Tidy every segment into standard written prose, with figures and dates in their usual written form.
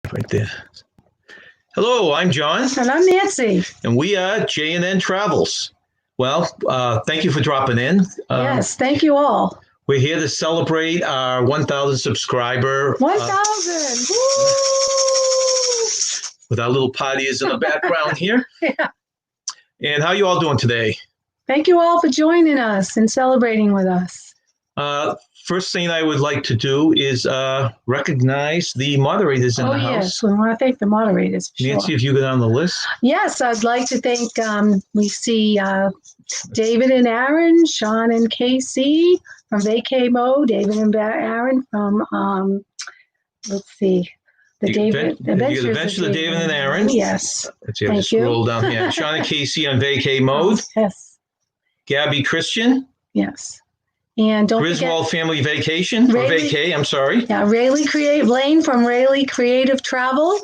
Right there. Hello, I'm John. And I'm Nancy. And we are J&N Travels. Well, thank you for dropping in. Yes, thank you all. We're here to celebrate our 1,000 subscriber. 1,000! Woo! With our little parties in the background here. Yeah. And how are you all doing today? Thank you all for joining us and celebrating with us. First thing I would like to do is recognize the moderators in the house. Yes, we want to thank the moderators. Nancy, Sure. if you go down the list. Yes, I'd like to thank, we see David and Aaron, Sean and Casey from Vacay Mode, David and Aaron from, let's see, Adventures of David and Aaron. Yes. Let's see, I'll just scroll down here. Sean and Casey on Vacay Mode. Yes. Gabby Christian. Yes. And don't Griswold forget, Family Vacation, or Vacay, I'm sorry. Yeah, Lane from Rayleigh Creative Travel.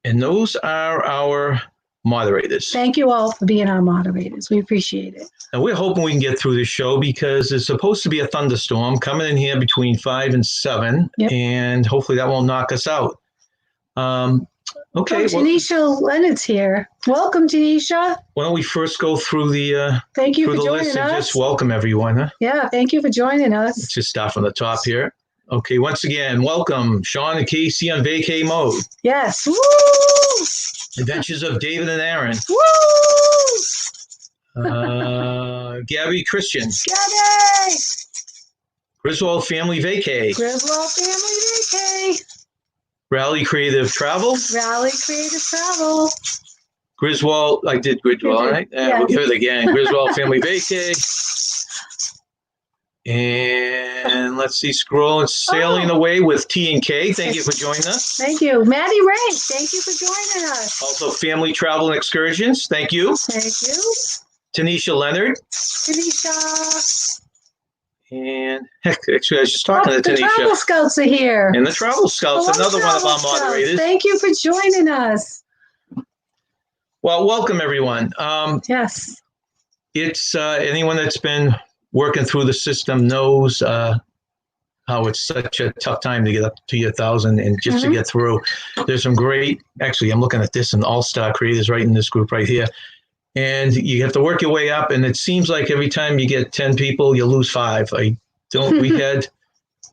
And those are our moderators. Thank you all for being our moderators. We appreciate it. And we're hoping we can get through this show because it's supposed to be a thunderstorm coming in here between 5 and 7. Yep. And hopefully that won't knock us out. Okay. Tanisha Leonard's here. Welcome, Tanisha. Why don't we first go through the thank you for joining list and us. just welcome everyone, huh? Yeah, thank you for joining us. Let's just start from the top here. Okay, once again, welcome Sean and Casey on Vacay Mode. Yes. Woo! Adventures of David and Aaron. Woo! Gabby Christian. Gabby! Griswold Family Vacay. Griswold Family Vacay. Raleigh Creative Travel. Raleigh Creative Travel. Griswold, I did Griswold, right? Yes. We'll give it again. Griswold Family Vacay. And let's see, scrolling, sailing away with T&K. Thank you for joining us. Thank you. Maddie Ray, thank you for joining us. Also, Family Travel and Excursions. Thank you. Thank you. Tanisha Leonard. Tanisha. And actually, I was just talking to Tanisha. The Travel Scouts are here. And the Travel Scouts, another one of our moderators. Thank you for joining us. Well, welcome everyone. Yes. It's anyone that's been working through the system knows how it's such a tough time to get up to your 1,000 and just to get through. There's some great, actually, I'm looking at this, and all-star creators right in this group right here. And you have to work your way up, and it seems like every time you get 10 people, you lose 5. We had,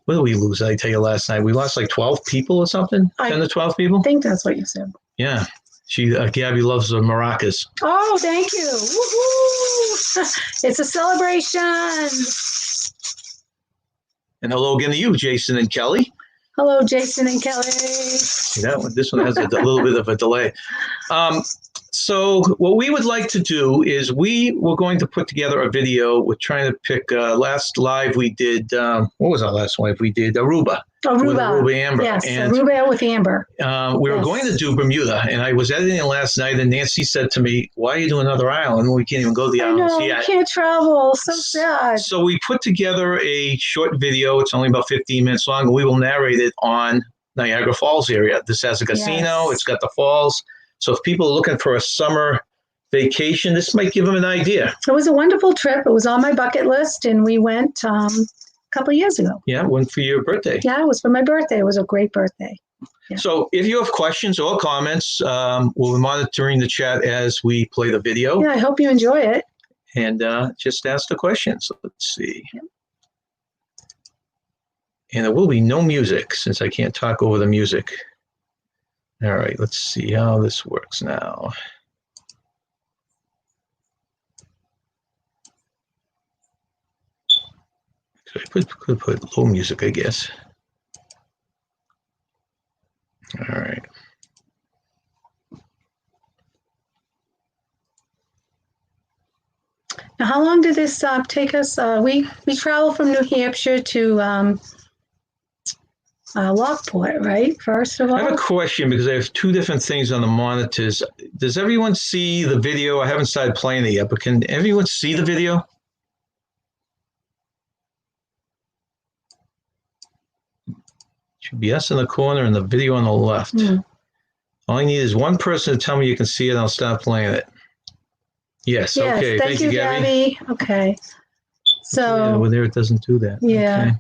what did we lose? I tell you last night, we lost like 12 people or something, 10 to 12 people. I think that's what you said. Yeah. Gabby loves the maracas. Oh, thank you. Woo-hoo! It's a celebration. And hello again to you, Jason and Kelly. Hello, Jason and Kelly. This one has a little bit of a delay. So what we would like to do is we were going to put together a video. We're trying to pick last live we did. What was our last live? We did Aruba. Aruba Amber. Yes, and, Aruba with Amber. We were going to do Bermuda, and I was editing it last night, and Nancy said to me, "Why are you doing another island? We can't even go to the islands yet. We can't travel. So sad." So we put together a short video. It's only about 15 minutes long, and we will narrate it on Niagara Falls area. This has a casino. Yes. It's got the falls. So if people are looking for a summer vacation, this might give them an idea. It was a wonderful trip. It was on my bucket list, and we went a couple of years ago. Yeah, went for your birthday. Yeah, it was for my birthday. It was a great birthday. Yeah. So if you have questions or comments, we'll be monitoring the chat as we play the video. Yeah, I hope you enjoy it. And just ask the questions. Let's see. Yep. And there will be no music since I can't talk over the music. All right, let's see how this works now. So I could put low music, I guess. All right. Now, how long did this take us? We traveled from New Hampshire to Lockport, right? First of all, I have a question because I have 2 different things on the monitors. Does everyone see the video? I haven't started playing it yet, but can everyone see the video? Should be us in the corner and the video on the left. All I need is one person to tell me you can see it, and I'll stop playing it. Yes. Okay. Thank you, Gabby. Okay. So over there, it doesn't do that. Yeah. Okay.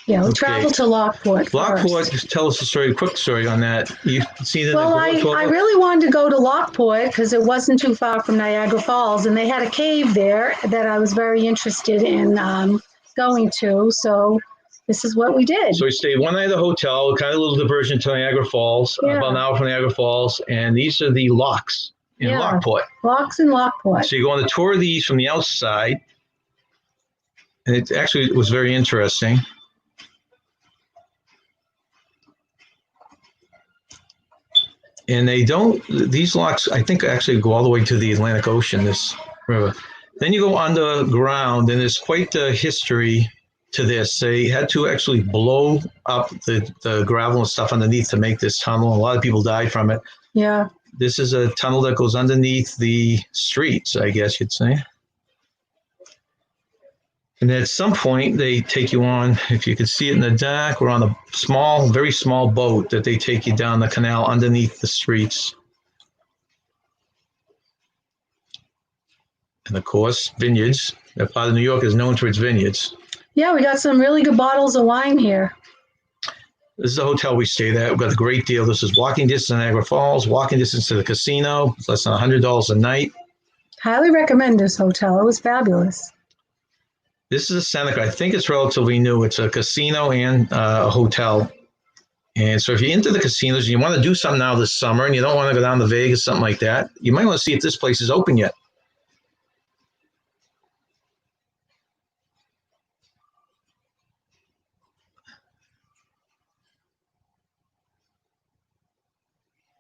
Yeah, we Okay. traveled to Lockport Lockport, first. just tell us a quick story on that. You've seen it in Well, the I really wanted to go to Lockport because it wasn't too far from Niagara Falls, and they had a cave there that I was very interested in going to. So this is what we did. So we stayed one night at the hotel, kind of a little diversion to Niagara Falls, Yeah. about an hour from Niagara Falls, and these are the locks in Yeah. Lockport. Locks in Lockport. So you go on the tour of these from the outside, and it actually was very interesting. And these locks, I think, actually go all the way to the Atlantic Ocean, this river. Then you go underground, and there's quite the history to this. They had to actually blow up the gravel and stuff underneath to make this tunnel. A lot of people died from it. Yeah. This is a tunnel that goes underneath the streets, I guess you'd say. And at some point, they take you on, if you can see it in the dark, we're on a small, very small boat that they take you down the canal underneath the streets. And of course, vineyards. That part of New York is known for its vineyards. Yeah, we got some really good bottles of wine here. This is the hotel we stayed at. We've got a great deal. This is walking distance to Niagara Falls, walking distance to the casino. It's less than $100 a night. Highly recommend this hotel. It was fabulous. This is a Seneca. I think it's relatively new. It's a casino and a hotel. And so if you're into the casinos and you want to do something now this summer and you don't want to go down to Vegas, something like that, you might want to see if this place is open yet.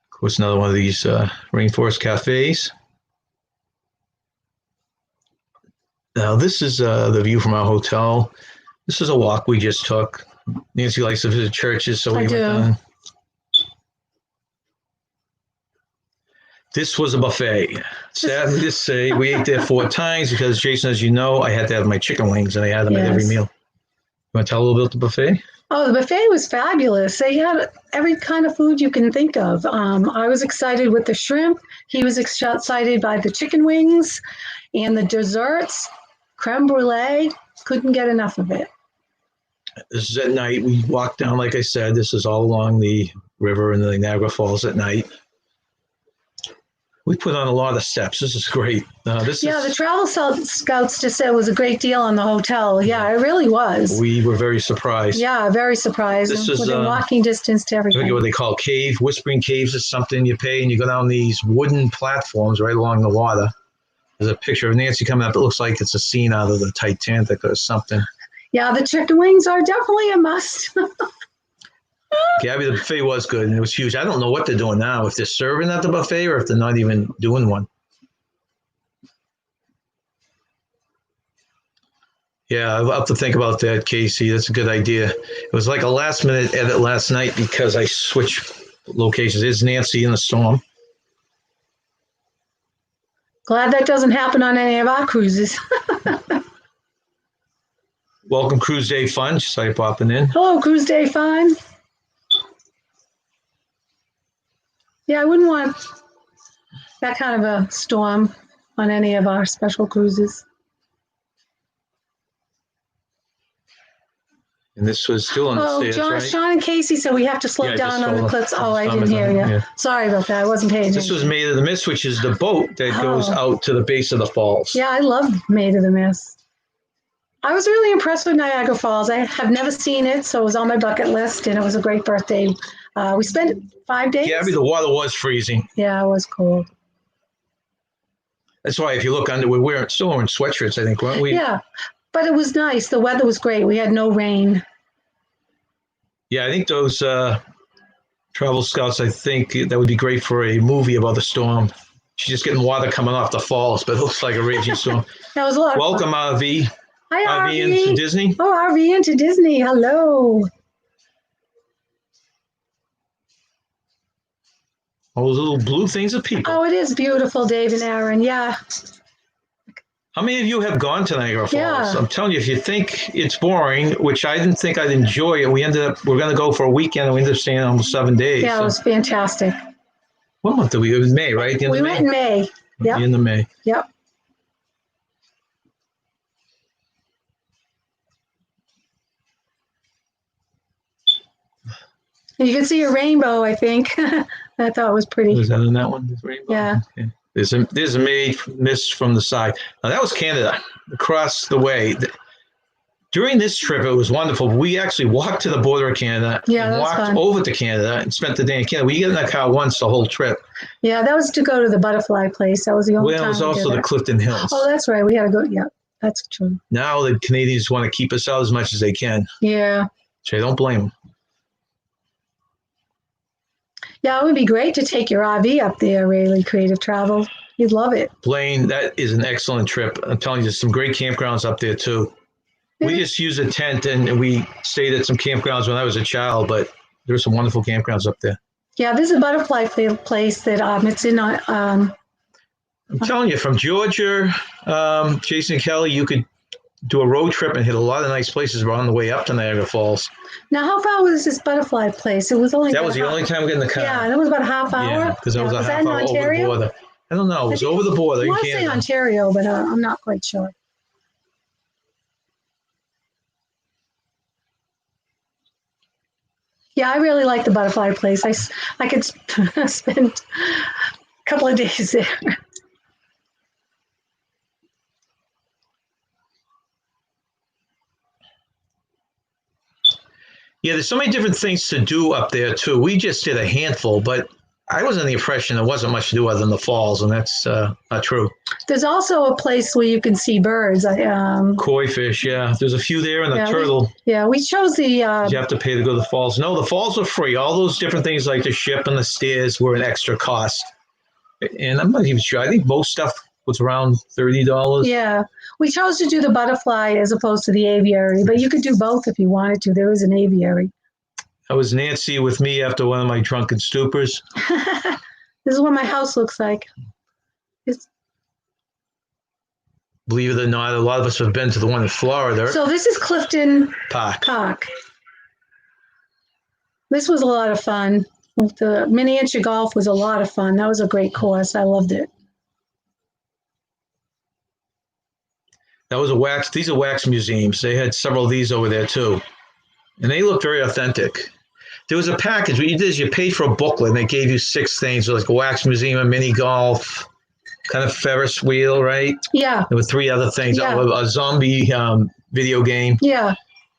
Of course, another one of these rainforest cafes. Now, this is the view from our hotel. This is a walk we just took. Nancy likes to visit churches, so we went down. This was a buffet. Sadly to say, we ate there 4 times because, Jason, as you know, I had to have my chicken wings, and I had them at every meal. You want to tell a little bit about the buffet? Oh, the buffet was fabulous. They had every kind of food you can think of. I was excited with the shrimp. He was excited by the chicken wings and the desserts. Creme brulee. Couldn't get enough of it. This is at night. We walked down, like I said, this is all along the river and the Niagara Falls at night. We put on a lot of steps. This is great. The travel scouts just said it was a great deal on the hotel. Yeah, it really was. We were very surprised. Yeah, very surprised. This is within walking distance to everything. I think what they call cave. Whispering Caves is something you pay, and you go down these wooden platforms right along the water. There's a picture of Nancy coming up. It looks like it's a scene out of the Titanic or something. Yeah, the chicken wings are definitely a must. Gabby, the buffet was good, and it was huge. I don't know what they're doing now, if they're serving at the buffet or if they're not even doing one. Yeah, I'll have to think about that, Casey. That's a good idea. It was like a last-minute edit last night because I switched locations. Is Nancy in the storm? Glad that doesn't happen on any of our cruises. Welcome, Cruise Day Fun. Just saw you popping in. Hello, Cruise Day Fun. Yeah, I wouldn't want that kind of a storm on any of our special cruises. And this was still on the stairs, right? Sean and Casey said we have to slow down on the clips. Oh, I didn't hear you. Yeah. Sorry about that. I wasn't paying attention. This was Maid of the Mist, which is the boat that goes out to the base of the falls. Yeah, I love Maid of the Mist. I was really impressed with Niagara Falls. I have never seen it, so it was on my bucket list, and it was a great birthday. We spent 5 days. Gabby, the water was freezing. Yeah, it was cold. That's why if you look under, we're still wearing sweatshirts, I think, weren't we? Yeah, but it was nice. The weather was great. We had no rain. Yeah, I think those travel scouts, I think that would be great for a movie about the storm. She's just getting water coming off the falls, but it looks like a raging storm. That was a lot. Welcome, RV. Hi, RV into Disney. Oh, RV into Disney. Hello. All those little blue things are people. Oh, it is beautiful, Dave and Aaron. Yeah. How many of you have gone to Niagara Falls? Yeah. I'm telling you, if you think it's boring, which I didn't think I'd enjoy it, we're going to go for a weekend, and we ended up staying almost 7 days. Yeah, it was fantastic. What month did we? It was May, right? We went in May. Yeah. The end of May. Yep. And you can see a rainbow, I think. I thought it was pretty. Was that in that one? This rainbow? Yeah. Okay. There's a mist from the side. Now that was Canada, across the way. During this trip, it was wonderful. We actually walked to the border of Canada Yeah, and that was walked fun. over to Canada and spent the day in Canada. We get in that car once the whole trip. Yeah, that was to go to the butterfly place. That was the only Well, it time was we also did the it. Clifton Hills. Oh, that's right. We had to go. Yeah, that's true. Now the Canadians want to keep us out as much as they can. Yeah. So I don't blame them. Yeah, it would be great to take your RV up there, really, Creative Travel. You'd love it. Blaine, that is an excellent trip. I'm telling you, there's some great campgrounds up there too. We just used a tent and we stayed at some campgrounds when I was a child, but there's some wonderful campgrounds up there. Yeah, there's a butterfly place that it's in. I'm telling you, from Georgia, Jason Kelly, you could do a road trip and hit a lot of nice places on the way up to Niagara Falls. Now, how far was this butterfly place? It was only. That was the only time we got in the car. Yeah, that was about a half hour. Yeah, because that was a was half that in hour over the Ontario? border. I don't know. It was over the border I in want to say Canada. Ontario, but I'm not quite sure. Yeah, I really like the butterfly place. I could spend a couple of days there. Yeah, there's so many different things to do up there too. We just did a handful, but I was under the impression there wasn't much to do other than the falls, and that's not true. There's also a place where you can see birds. Koi fish, yeah. There's a few there, and a turtle. We chose the. You have to pay to go to the falls. No, the falls are free. All those different things like the ship and the stairs were an extra cost. And I'm not even sure. I think most stuff was around $30. Yeah, we chose to do the butterfly as opposed to the aviary, but you could do both if you wanted to. There is an aviary. That was Nancy with me after one of my drunken stupors. This is what my house looks like. Believe it or not, a lot of us have been to the one in Florida. So this is Clifton Park. This was a lot of fun. The miniature golf was a lot of fun. That was a great course. I loved it. That was these are wax museums. They had several of these over there too. And they looked very authentic. There was a package. What you did is you paid for a booklet and they gave you 6 things, like a wax museum, a mini golf, kind of Ferris wheel, right? Yeah. There were 3 other things. Yeah. A zombie video game. Yeah.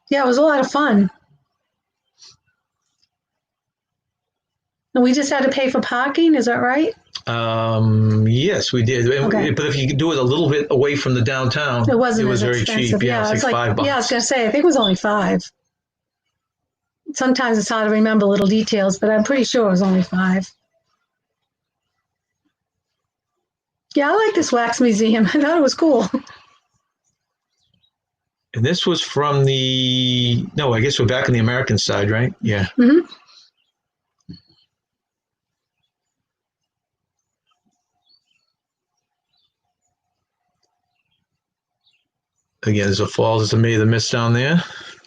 Yeah, it was a lot of fun. And we just had to pay for parking, is that right? Yes, we did. Okay. But if you could do it a little bit away from the downtown, It wasn't. It was as very expensive. cheap. Yeah, it's like $5. Yeah, I was gonna say. I think it was only $5. Sometimes it's hard to remember little details, but I'm pretty sure it was only $5. Yeah, I like this wax museum. I thought it was cool. And this was from I guess we're back on the American side, right? Yeah. Mm-hmm. Again, there's a falls. There's a May the Mist down there.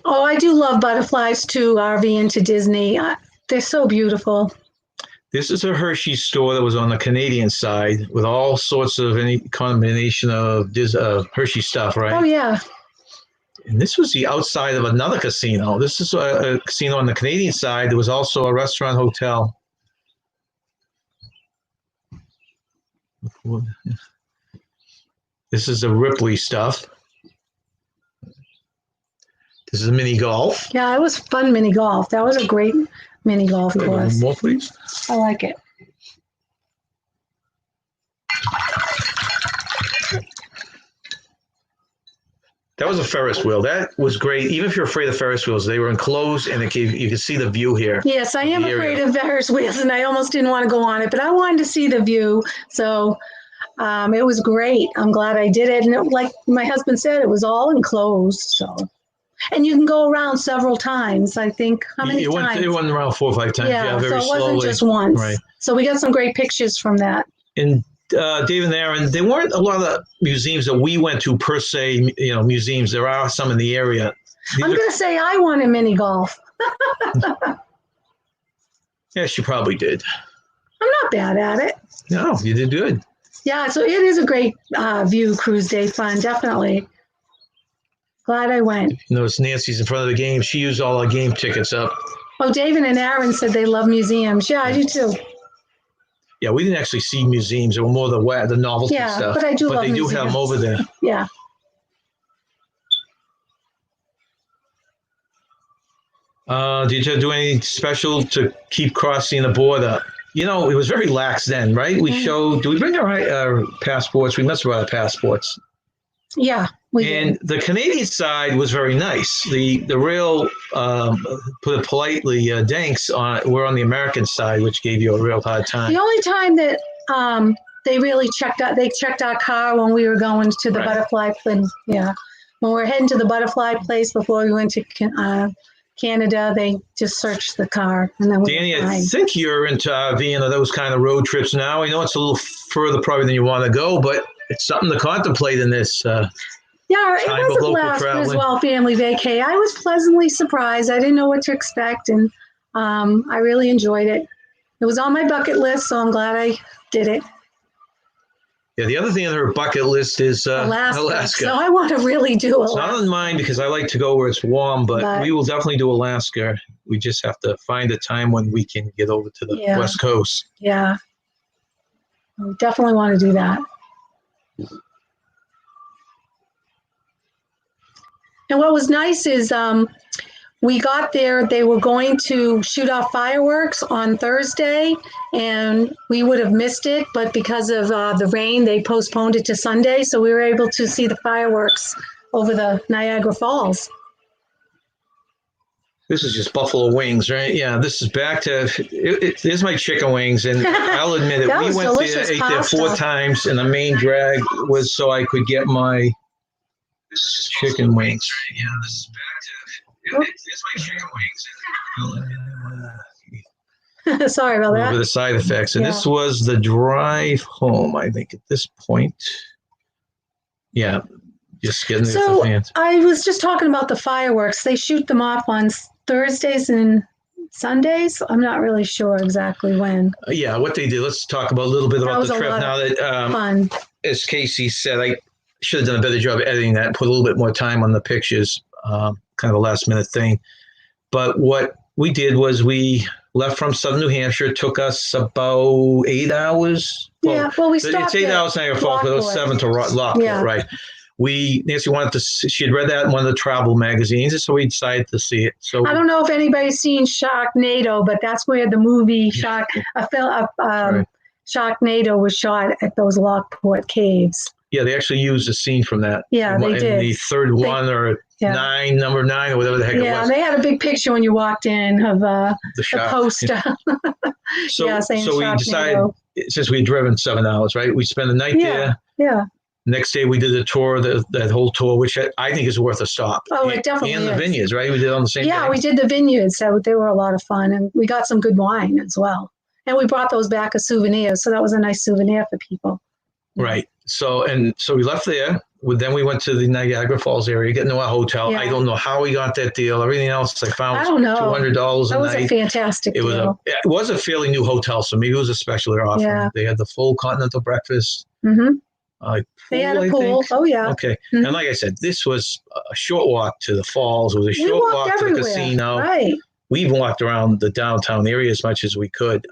Oh, I do love butterflies too, RVing to Disney. They're so beautiful. This is a Hershey store that was on the Canadian side with all sorts of any combination of Hershey stuff, right? Oh, yeah. And this was the outside of another casino. This is a casino on the Canadian side. There was also a restaurant, hotel. This is the Ripley stuff. This is mini golf. Yeah, it was fun mini golf. That was a great mini golf course. More, please. I like it. That was a Ferris wheel. That was great. Even if you're afraid of Ferris wheels, they were enclosed and you could see the view here. Yes, I am afraid of Ferris wheels, and I almost didn't want to go on it, but I wanted to see the view. So it was great. I'm glad I did it. And like my husband said, it was all enclosed. So. And you can go around several times, I think. How many times? It went around 4 or 5 times. Yeah, very so it wasn't slowly. just once. Right. So we got some great pictures from that. And David and Aaron, there weren't a lot of museums that we went to per se, museums. There are some in the area. I'm going to say I won in mini golf. Yes, you probably did. I'm not bad at it. No, you did good. Yeah, so it is a great view cruise day fun, definitely. Glad I went. You notice Nancy's in front of the game. She used all our game tickets up. Oh, David and Aaron said they love museums. Yeah, I do too. Yeah, we didn't actually see museums. It were more the novelty Yeah, stuff. but I do love they do have them museums. over there. Yeah. Did you do anything special to keep crossing the border? You know, it was very lax then, right? We showed. Do we bring our passports? We must have brought our passports. Yeah, we did. And the Canadian side was very nice. The real, put it politely, danks were on the American side, which gave you a real hard time. The only time that they really checked our car when we were going to the butterfly place. Yeah, when we were heading to the butterfly place before we went to Canada, they just searched the car, and then we Danny, were fine. I think you're into RVing or those kind of road trips now. I know it's a little further probably than you want to go, but it's something to contemplate in this. Yeah, it was a blast as well, family vacay. I was pleasantly surprised. I didn't know what to expect, and I really enjoyed it. It was on my bucket list, so I'm glad I did it. Yeah, the other thing on her bucket list is Alaska. So I want to really do Alaska. It's not on mine because I like to go where it's warm, but we will definitely do Alaska. We just have to find a time when we can get over to the West Coast. Yeah, we definitely want to do that. And what was nice is we got there, they were going to shoot off fireworks on Thursday, and we would have missed it, but because of the rain, they postponed it to Sunday, so we were able to see the fireworks over the Niagara Falls. This is just buffalo wings, right? Yeah, this is back to, there's my chicken wings, and I'll admit it, we went there, ate there 4 times, and the main drag was so I could get my chicken wings. Yeah, this is back to, there's my chicken wings. Sorry about that. Over the side effects. And this was the drive home, I think, at this point. Yeah, just getting there with the fans. I was just talking about the fireworks. They shoot them off on Thursdays and Sundays. I'm not really sure exactly when. Yeah, what they do. Let's talk about a little bit about the trip now that, fun. As Casey said, I should have done a better job of editing that, put a little bit more time on the pictures, kind of a last minute thing. But what we did was we left from southern New Hampshire. It took us about 8 hours. Well, we stopped. It's 8 hours in Niagara Falls, but it was 7 to Lockport, right? Nancy wanted to see, she had read that in one of the travel magazines, and so we decided to see it. So I don't know if anybody's seen Sharknado, but that's where the movie Sharknado was shot at those Lockport caves. Yeah, they actually used a scene from that. Yeah, they did. In the third one or number 9 or whatever the heck it was. Yeah, they had a big picture when you walked in of the poster. So we decided, since we had driven 7 hours, right? We spent the night there. Yeah. Next day we did the tour, that whole tour, which I think is worth a stop. Oh, it definitely is. And the vineyards, right? We did it on the same day. Yeah, we did the vineyards. So they were a lot of fun, and we got some good wine as well. And we brought those back as souvenirs, so that was a nice souvenir for people. Right. So we left there. Then we went to the Niagara Falls area, getting to our hotel. Yeah. I don't know how we got that deal. Everything else I found $200 a night. That was a fantastic deal. It was a fairly new hotel, so maybe it was a special they're offering. Yeah. They had the full continental breakfast. Mm-hmm. Pool, they had a pool. Oh, yeah. Okay. Mm-hmm. And like I said, this was a short walk to the falls. It was a short walk to the casino. Right. We even walked around the downtown area as much as we could.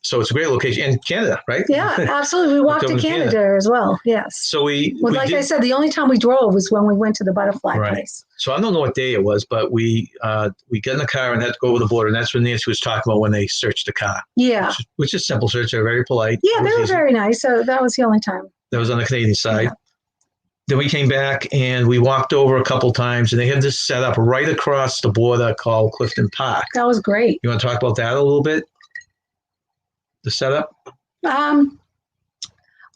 So it's a great location in Canada, right? Yeah, absolutely. We walked to Canada as well. Yes. So I said, the only time we drove was when we went to the butterfly place. So I don't know what day it was, but we got in the car and had to go over the border, and that's when Nancy was talking about when they searched the car. Yeah. Which is simple search. They're very polite. Yeah, they were very nice. So that was the only time. That was on the Canadian side. Yeah. Then we came back and we walked over a couple times, and they had this set up right across the border called Clifton Park. That was great. You want to talk about that a little bit? The setup? Well,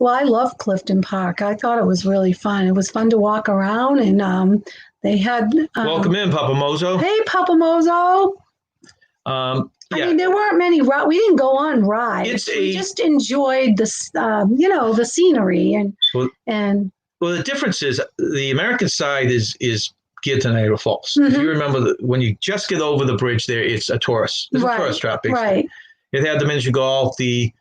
I love Clifton Park. I thought it was really fun. It was fun to walk around, and they had. Welcome in, Papa Mozo. Hey, Papa Mozo. I mean, there weren't many. We didn't go on rides. We just enjoyed the scenery and. Well, the difference is the American side is geared to Niagara Falls. Mm-hmm. If you remember, when you just get over the bridge there, it's a tourist. It's a tourist trap, basically. Right. It had the miniature golf, the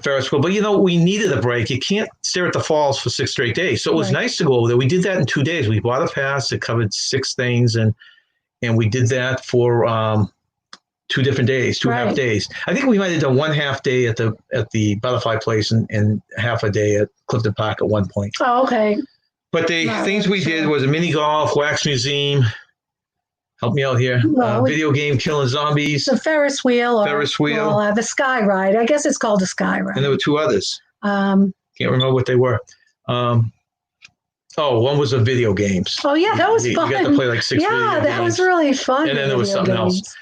Ferris wheel. But, we needed a break. You can't stare at the falls for 6 straight days. So it was nice to go over there. We did that in 2 days. We bought a pass. It covered 6 things. And we did that for 2 different days, two half Right. days. I think we might have done 1 half day at the Butterfly Place and half a day at Clifton Park at one point. Oh, okay. But the Not things really we did sure. was a mini golf, wax museum. Help me out here. Well, Video game, killing zombies, the Ferris wheel, or Ferris wheel, the Sky Ride. I guess it's called the Sky Ride. and there were 2 others. Um, Can't remember what they were. One was the video games. oh yeah, that was You fun. got to play like 6 Yeah, video that games. was really fun. And then there was video something else. games.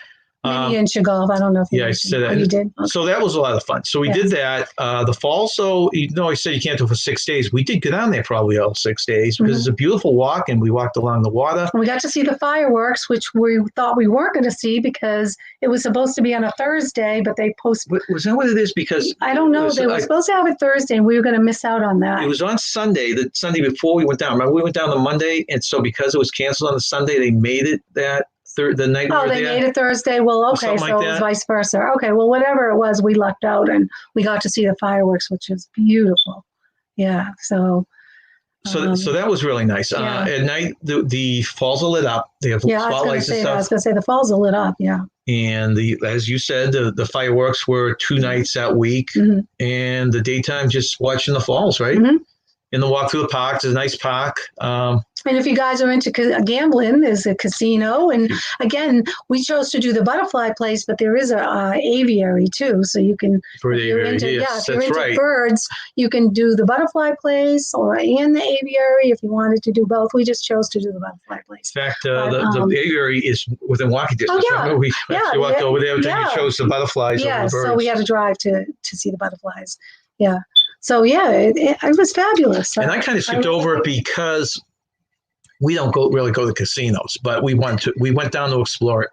Miniature golf. I don't know if you Yeah, I mentioned said that. that. Oh, you did? Okay. So that was a lot of fun. So we did that. The fall, so I said you can't do it for 6 days. We did go down there probably all 6 days because it's a beautiful walk, and we walked along the water. We got to see the fireworks, which we thought we weren't going to see because it was supposed to be on a Thursday, but they postponed. Was that what it is? Because I don't know. They were supposed to have it Thursday, and we were going to miss out on that. it was on Sunday, the Sunday before we went down. Remember, we went down on Monday, and so because it was canceled on the Sunday, they made it that the night we were they there. made it Thursday. Well, okay, Something so like it was that. vice versa. Okay, well, whatever it was, we lucked out, and we got to see the fireworks, which is beautiful. Yeah, so. So that was really nice. Yeah. At night, the falls are lit up. They have Yeah, I was going to spotlights and say that. I was stuff. going to say the falls are lit up. Yeah. And as you said, the fireworks were 2 nights that week, Mhm. and the daytime just watching the falls, right? Mhm. And the walk through the park. It's a nice park. And if you guys are into gambling, there's a casino. And again, we chose to do the Butterfly Place, but there is a aviary too. So you can, For the if you're area, into, yes, if you're that's into right. birds, you can do the Butterfly Place and the aviary if you wanted to do both. We just chose to do the Butterfly Place. In fact, the aviary is within walking distance. Oh, yeah. Remember, we actually walked over there, but then Yeah. you chose the butterflies over Yeah, the birds. so we had to drive to see the butterflies. Yeah. So yeah, it was fabulous. And I kind of skipped over it because we don't really go to casinos, but we went down to explore it.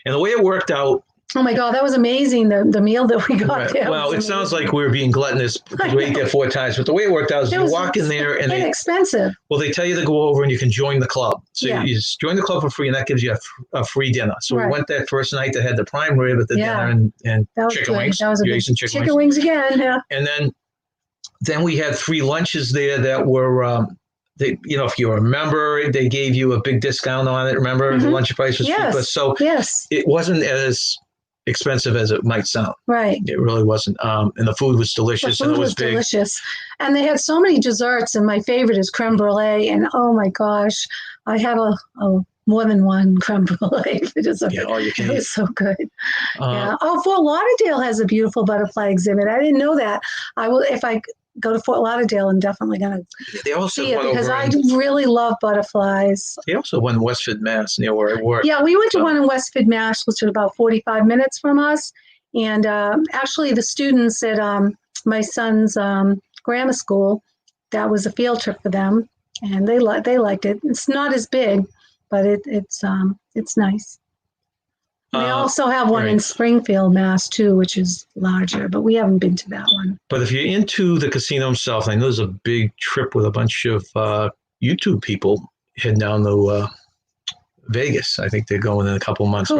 And the way it worked out. Oh my God, that was amazing. The meal that we got there. Well, it sounds like we were being gluttonous because we ate there 4 times. But the way it worked out is you walk in there and inexpensive. They tell you to go over and you can join the club. So Yeah. you just join the club for free, and that gives you a free dinner. So we went that first night. They had the prime rib at the dinner and that was chicken good. wings. That was a You ate some chicken wings again. Yeah. And then we had 3 lunches there that were, if you remember, they gave you a big discount on it. Remember, the lunch price was cheaper. So it wasn't as expensive as it might sound. Right. It really wasn't. And the food was delicious. The food was big. delicious. And they had so many desserts, and my favorite is creme brulee. And oh my gosh, I have a more than one creme brulee. It was so good. Yeah. Oh, Fort Lauderdale has a beautiful butterfly exhibit. I didn't know that. I will, if I go to Fort Lauderdale, I'm definitely going to see it because I really love butterflies. They also won Westford, Mass, near where I work. Yeah, we went to one in Westford, Mass, which was about 45 minutes from us. And actually, the students at my son's grammar school, that was a field trip for them, and they liked it. It's not as big, but it's nice. They also have one in Springfield, Mass, too, which is larger, but we haven't been to that one. But if you're into the casino himself, I know there's a big trip with a bunch of YouTube people heading down to Vegas. I think they're going in a couple of months.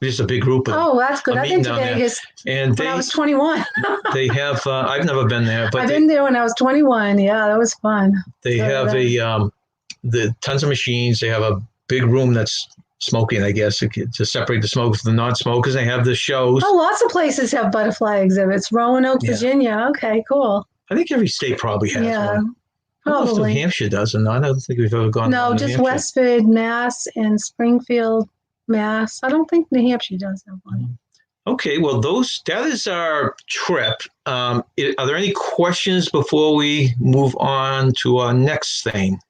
Just a big group of Oh, that's good. I've been to Vegas when I was 21. They have, I've never been there. But I've been there when I was 21. Yeah, that was fun. They have the tons of machines. They have a big room that's smoking, I guess, to separate the smokers from the non-smokers. They have the shows. Oh, lots of places have butterfly exhibits. Roanoke, Virginia. Okay, cool. I think every state probably has one. Probably. I don't know if New Hampshire does or not. I don't think we've ever gone. No, just Hampshire. Westford, Mass, and Springfield, Mass. I don't think New Hampshire does have one. Okay, well, that is our trip. Are there any questions before we move on to our next thing?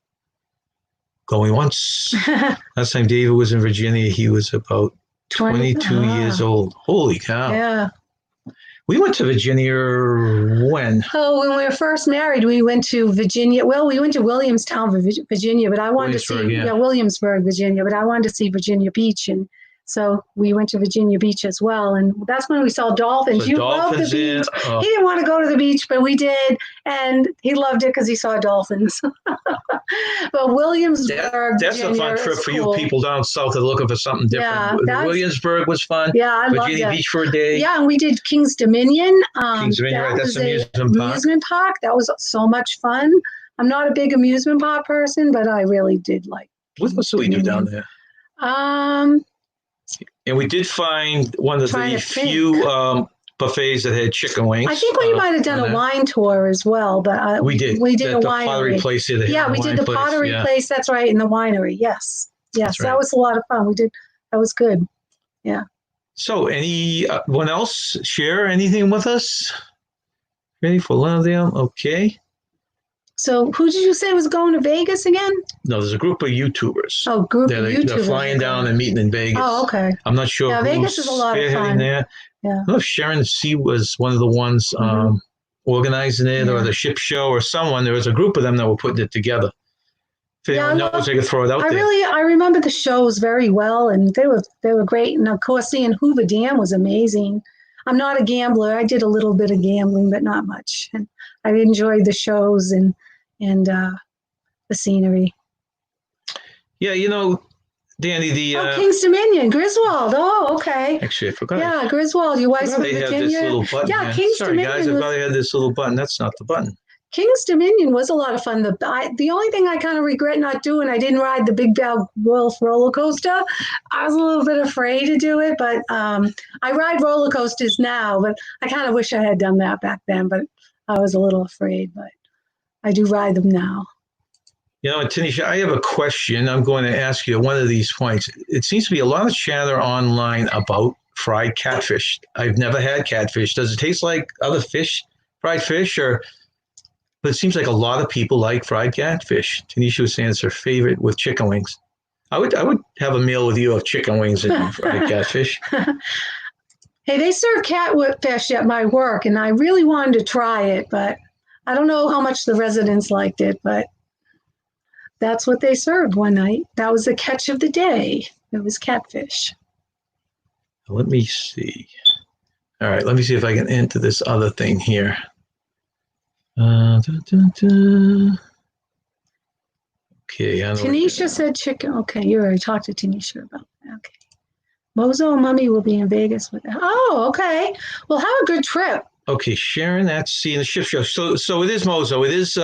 Going once. Last time David was in Virginia, he was about 22 years old. Holy cow. Yeah. We went to Virginia when? Oh, when we were first married, we went to Virginia. Well, we went to Williamstown, Virginia, but I wanted to see Williamsburg, Virginia, but I wanted to see Virginia Beach. And so we went to Virginia Beach as well. And that's when we saw dolphins. So you loved the beach. He didn't want to go to the beach, but we did. And he loved it because he saw dolphins. But Williamsburg, that's Virginia, a fun trip for you people down south that are looking for something different. Yeah, Williamsburg was fun. Yeah, I loved Virginia that. Beach for a day. Yeah, and we did King's Dominion. King's Dominion, right? That's amusement park. That was so much fun. I'm not a big amusement park person, but I really did like. What else do we do down there? And we did find one of Trying the to think. few buffets that had chicken wings. I think we might have done on a that. wine tour as well, but We did. We did At a the pottery winery. place. Yeah, they Yeah, had we a did wine the place, pottery yeah. place. That's right, in the winery. Yes, That's that right. was a lot of fun. We did. That was good. So, anyone else share anything with us? Ready for one of them? Okay. So, who did you say was going to Vegas again? No, there's a group of YouTubers. Oh, group of They're YouTubers. flying down and meeting in Vegas. Oh, okay. I'm not sure Yeah, who's Vegas is a lot of spearheading fun. there. Yeah. I don't know if Sharon C was one of the ones organizing it, or Yeah. the ship show, or someone. There was a group of them that were putting it together. If Yeah, anyone knows, they could throw it out there. I remember the shows very well, and they were great. And of course, seeing Hoover Dam was amazing. I'm not a gambler. I did a little bit of gambling, but not much. And I enjoyed the shows and the scenery. Yeah, Danny, King's Dominion, Griswold. Oh, okay. actually, I forgot. Yeah, Griswold. Your wife's from They had this Virginia. little button. Yeah, here. King's Sorry, guys, Dominion I thought they had this little button. That's not the button. King's Dominion was a lot of fun. The only thing I kind of regret not doing, I didn't ride the Big Bad Wolf roller coaster. I was a little bit afraid to do it, but I ride roller coasters now, but I kind of wish I had done that back then, but I was a little afraid, but I do ride them now. Tanisha, I have a question I'm going to ask you at one of these points. It seems to be a lot of chatter online about fried catfish. I've never had catfish. Does it taste like other fish, fried fish, but it seems like a lot of people like fried catfish. Tanisha was saying it's her favorite with chicken wings. I would have a meal with you of chicken wings and fried catfish. Hey, they serve catfish at my work, and I really wanted to try it, but I don't know how much the residents liked it, but that's what they served one night. That was the catch of the day. It was catfish. Let me see. All right, let me see if I can enter this other thing here. Okay, Tanisha said chicken. Okay, you already talked to Tanisha about that. Okay. Mozo and Mummy will be in Vegas with that. Oh, okay. Well, have a good trip. Okay, Sharon, that's seeing the shift show. So it is Mozo. It is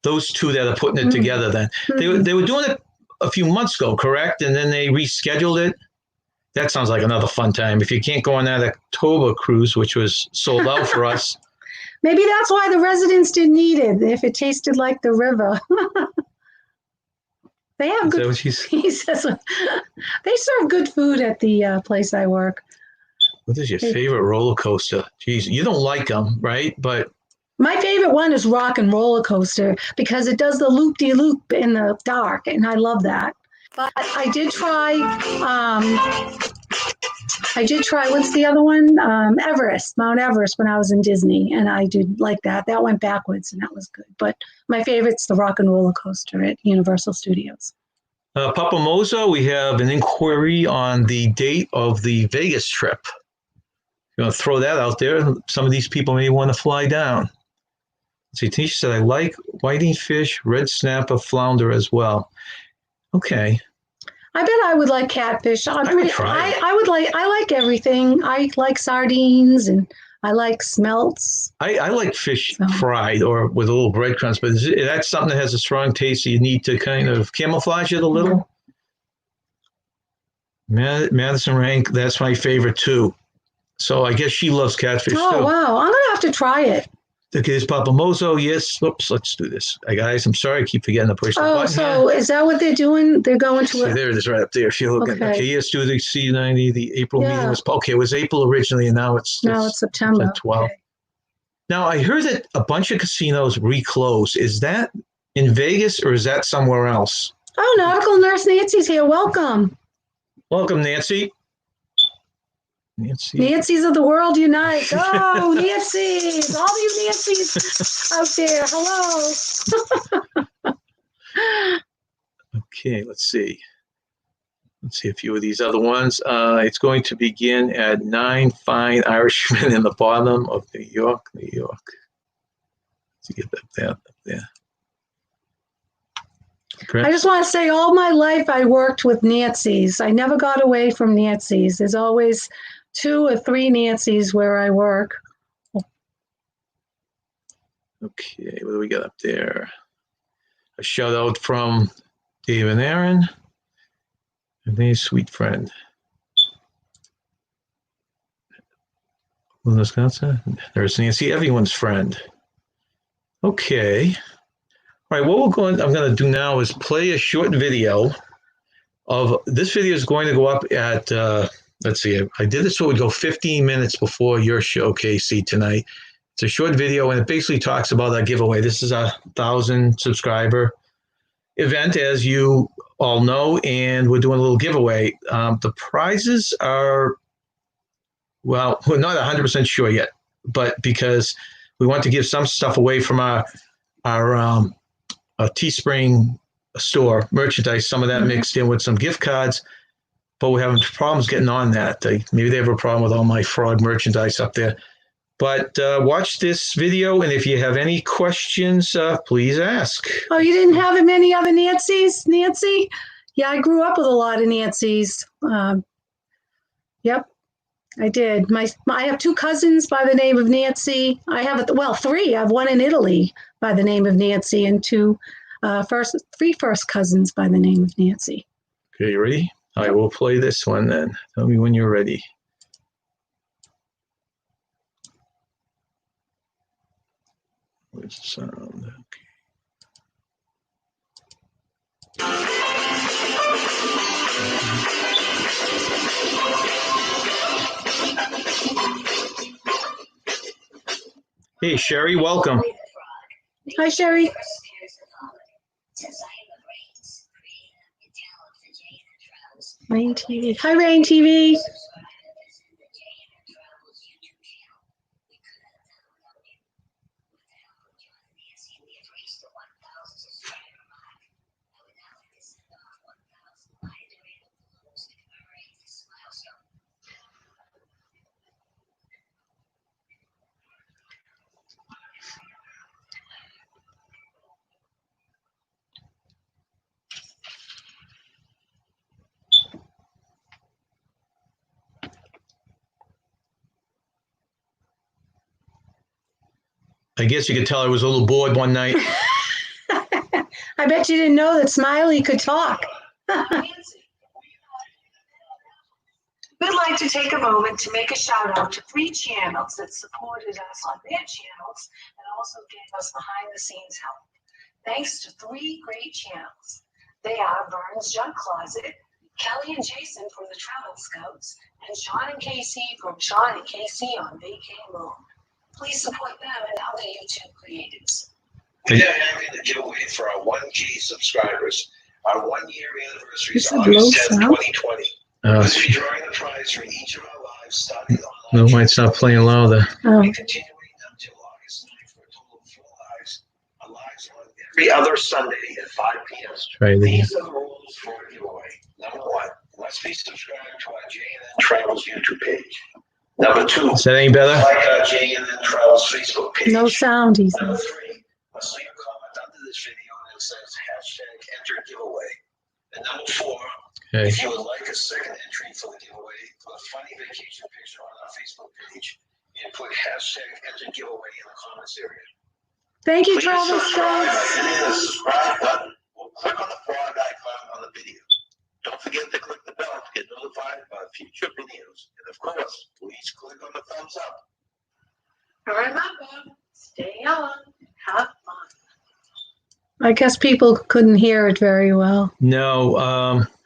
those two that are putting it together then. They were doing it a few months ago, correct? And then they rescheduled it. That sounds like another fun time. If you can't go on that October cruise, which was sold out for us. Maybe that's why the residents didn't eat it, if it tasted like the river. They have good. He says they serve good food at the place I work. What is your favorite roller coaster? Jeez, you don't like them, right? But my favorite one is Rock and Roller Coaster because it does the loop-de-loop in the dark, and I love that. But I did try. What's the other one? Mount Everest, when I was in Disney, and I did like that. That went backwards, and that was good. But my favorite's the Rock and Roller Coaster at Universal Studios. Papa Mozo, we have an inquiry on the date of the Vegas trip. You want to throw that out there? Some of these people may want to fly down. See, Tanisha said, I like whiting fish, red snapper, flounder as well. Okay. I bet I would like catfish. I would try it. I like everything. I like sardines and I like smelts. I like fish fried or with a little breadcrumbs, but that's something that has a strong taste, so you need to kind of camouflage it a little. Madison Rank, that's my favorite too. So I guess she loves catfish too. Oh, wow. I'm going to have to try it. Okay, it's Papa Mozo. Yes. Whoops, let's do this. Guys, I'm sorry. I keep forgetting to push the button. So is that what they're doing? They're going to there it is right up there. If you're looking. Okay, yes, do the C90. The April meeting was, okay, it was April originally, and now it's September. 12. Okay. Now, I heard that a bunch of casinos reclose. Is that in Vegas or is that somewhere else? Oh, Nautical Nurse Nancy's here. Welcome. Welcome, Nancy. Nancy's of the world unite. Oh, Nancy's. All you Nancy's out there. Hello. Okay, let's see. Let's see a few of these other ones. It's going to begin at 9 Fine Irishmen in the bottom of New York, New York. Let's get up there. I just want to say all my life I worked with Nancy's. I never got away from Nancy's. There's always 2 or 3 Nancy's where I work. Okay, what do we got up there? A shout out from Dave and Aaron. And their sweet friend. Wisconsin. There's Nancy, everyone's friend. Okay. All right, what I'm going to do now is play a short video of this video is going to go up at, let's see, I did this so it would go 15 minutes before your show, Casey, tonight. It's a short video, and it basically talks about our giveaway. This is a 1,000 subscriber event, as you all know, and we're doing a little giveaway. The prizes are, well, we're not 100% sure yet, but because we want to give some stuff away from our Teespring store merchandise, some of that mixed in with some gift cards, but we're having problems getting on that. Maybe they have a problem with all my fraud merchandise up there. But watch this video, and if you have any questions, please ask. Oh, you didn't have many other Nancy's, Nancy? Yeah, I grew up with a lot of Nancy's. Yep, I did. I have 2 cousins by the name of Nancy. I have, well, 3. I have 1 in Italy by the name of Nancy, and 3 first cousins by the name of Nancy. Okay, you ready? I will play this one then. Tell me when you're ready. Where's the sound? Hey, Sherry, welcome. Hi, Sherry. Rain TV. Hi, Rain TV. I guess you could tell I was a little bored one night. I bet you didn't know that Smiley could talk. We'd like to take a moment to make a shout out to 3 channels that supported us on their channels and also gave us behind the scenes help. Thanks to 3 great channels. They are Vern's Junk Closet, Kelly and Jason from the Travel Scouts, and Sean and Casey from Sean and Casey on Vacay Mode. Please support them and other YouTube creators. We are having a giveaway for our 1K subscribers. Our 1-year anniversary is This is August low 10th, sound. 2020. We'll be drawing the prize for each of our lives starting on No, March might stop playing louder. Oh, and continuing until August 9th for a total of 4 lives. Our lives on every other Sunday at 5 p.m. Try it again. These are the rules for a giveaway. Number 1, must be subscribed to our JNN Travels YouTube page. Number 2, Is that any better? like our JNN Travels Facebook page. no sound, he Number says. 3, must leave a comment under this video that says #enter giveaway. And number 4, Okay. if you would like a second entry for the giveaway, put a funny vacation picture on our Facebook page and put #enter giveaway in the comments area. Thank you, Please Travel subscribe by Scouts. hitting the subscribe button or click on the frog icon on the video. Don't forget to click the bell to get notified about future videos. And of course, please click on the thumbs up. And remember, stay on, have fun. I guess people couldn't hear it very well. No,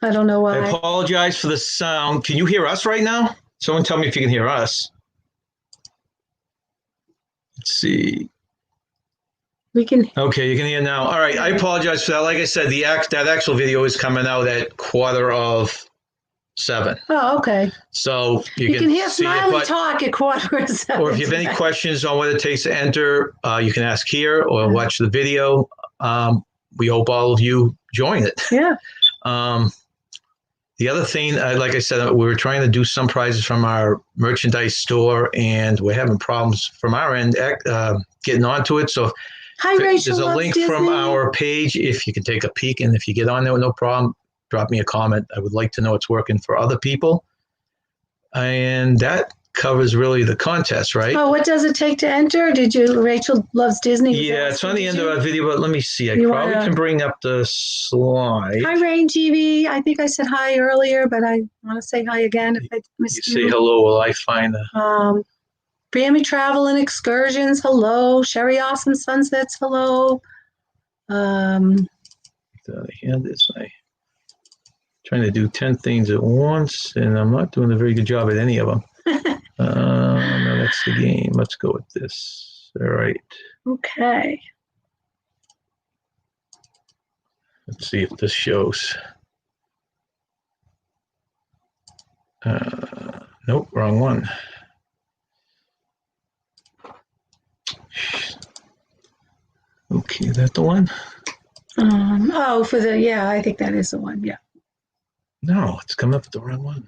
I don't know I why. apologize for the sound. Can you hear us right now? Someone tell me if you can hear us. Let's see. We can. Okay, you can hear now. All right, I apologize for that. Like I said, that actual video is coming out at 7:15. Oh, okay. So You can hear see it, Smiley but- talk at 6:45. or if you have any questions on what it takes to enter, you can ask here or watch the video. We hope all of you join it. Yeah. The other thing, like I said, we were trying to do some prizes from our merchandise store, and we're having problems from our end getting onto it. So Hi, Rachel. there's a loves link Disney. from our page if you can take a peek. And if you get on there, no problem, drop me a comment. I would like to know it's working for other people. And that covers really the contest, right? Oh, what does it take to enter? Rachel loves Disney? was Yeah, it's on the end asking, of our video, but let me see. I You probably wanna- can bring up the slide. Hi, Rain TV. I think I said hi earlier, but I want to say hi again if I You missed say you. hello while I find the. Family Travel and Excursions, hello. Sherry Awesome Sunsets, hello. Yeah, this way. Trying to do 10 things at once, and I'm not doing a very good job at any of them. No, that's the game. Let's go with this. All right. Okay. Let's see if this shows. Nope, wrong one. Okay, is that the one? Oh, yeah, I think that is the one. Yeah. No, it's coming up with the wrong one.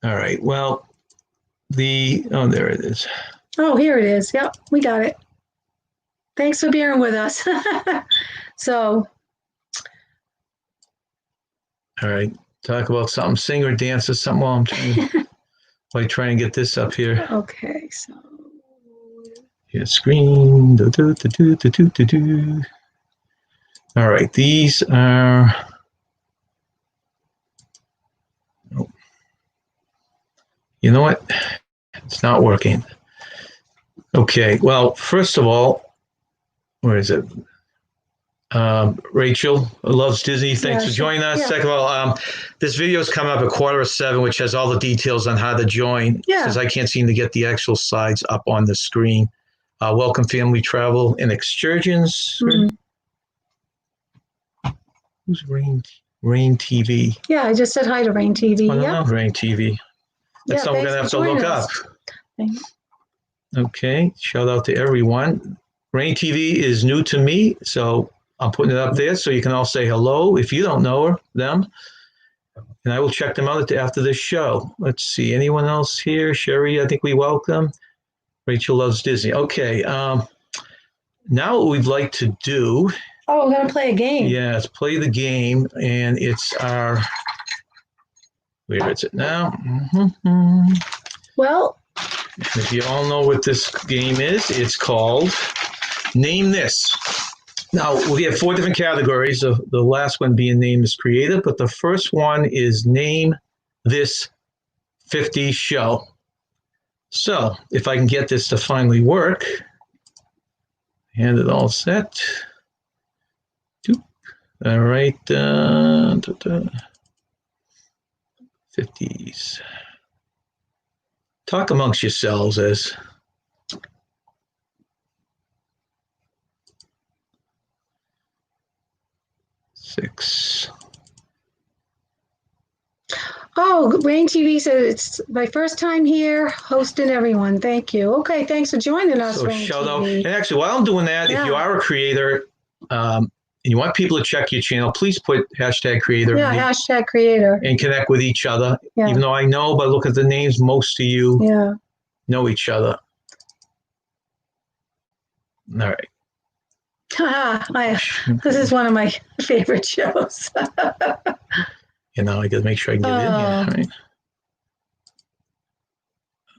All right, well, oh, there it is. Oh, here it is. Yep, we got it. Thanks for bearing with us. So, all right, talk about something, sing or dance or something while I'm trying to get this up here. okay, so. Yeah, screen. All right, these are. Oh. You know what? It's not working. Okay, well, first of all, where is it? Rachel loves Disney. Thanks Yeah, for joining us. yeah. Second of all, this video is coming up at 6:45, which has all the details on how to join. Yeah. Because I can't seem to get the actual slides up on the screen. Welcome, Family Travel and Excursions. Mhm. Who's Rain TV? Yeah, I just said hi to Rain TV. I don't Yep. know, Rain TV. That's Yeah, all we're thanks going to have for to look joining up. us. Thank you. Okay, shout out to everyone. Rain TV is new to me, so I'm putting it up there so you can all say hello if you don't know them. And I will check them out after this show. Let's see, anyone else here? Sherry, I think we welcome. Rachel loves Disney. Okay, now what we'd like to do. Oh, we're going to play a game. Yeah, let's play the game, and it's our. Where is it now? Mm-hmm. Well, if you all know what this game is, it's called Name This. Now, we have 4 different categories. The last one being Name This Creative, but the first one is Name This 50 Show. So, if I can get this to finally work, and it all set. All right. 50s. Talk amongst yourselves as. Six. oh, Rain TV said it's my first time here hosting everyone. Thank you. Okay, thanks for joining us, So Rain shout out. TV. And actually, while I'm doing that, if you are a creator and you want people to check your channel, please put #creator. Yeah, #creator. And connect with each other. Yeah. Even though I know, but look at the names, most of you know each other. All right. This is one of my favorite shows. You know, I got to make sure I get in here. Right.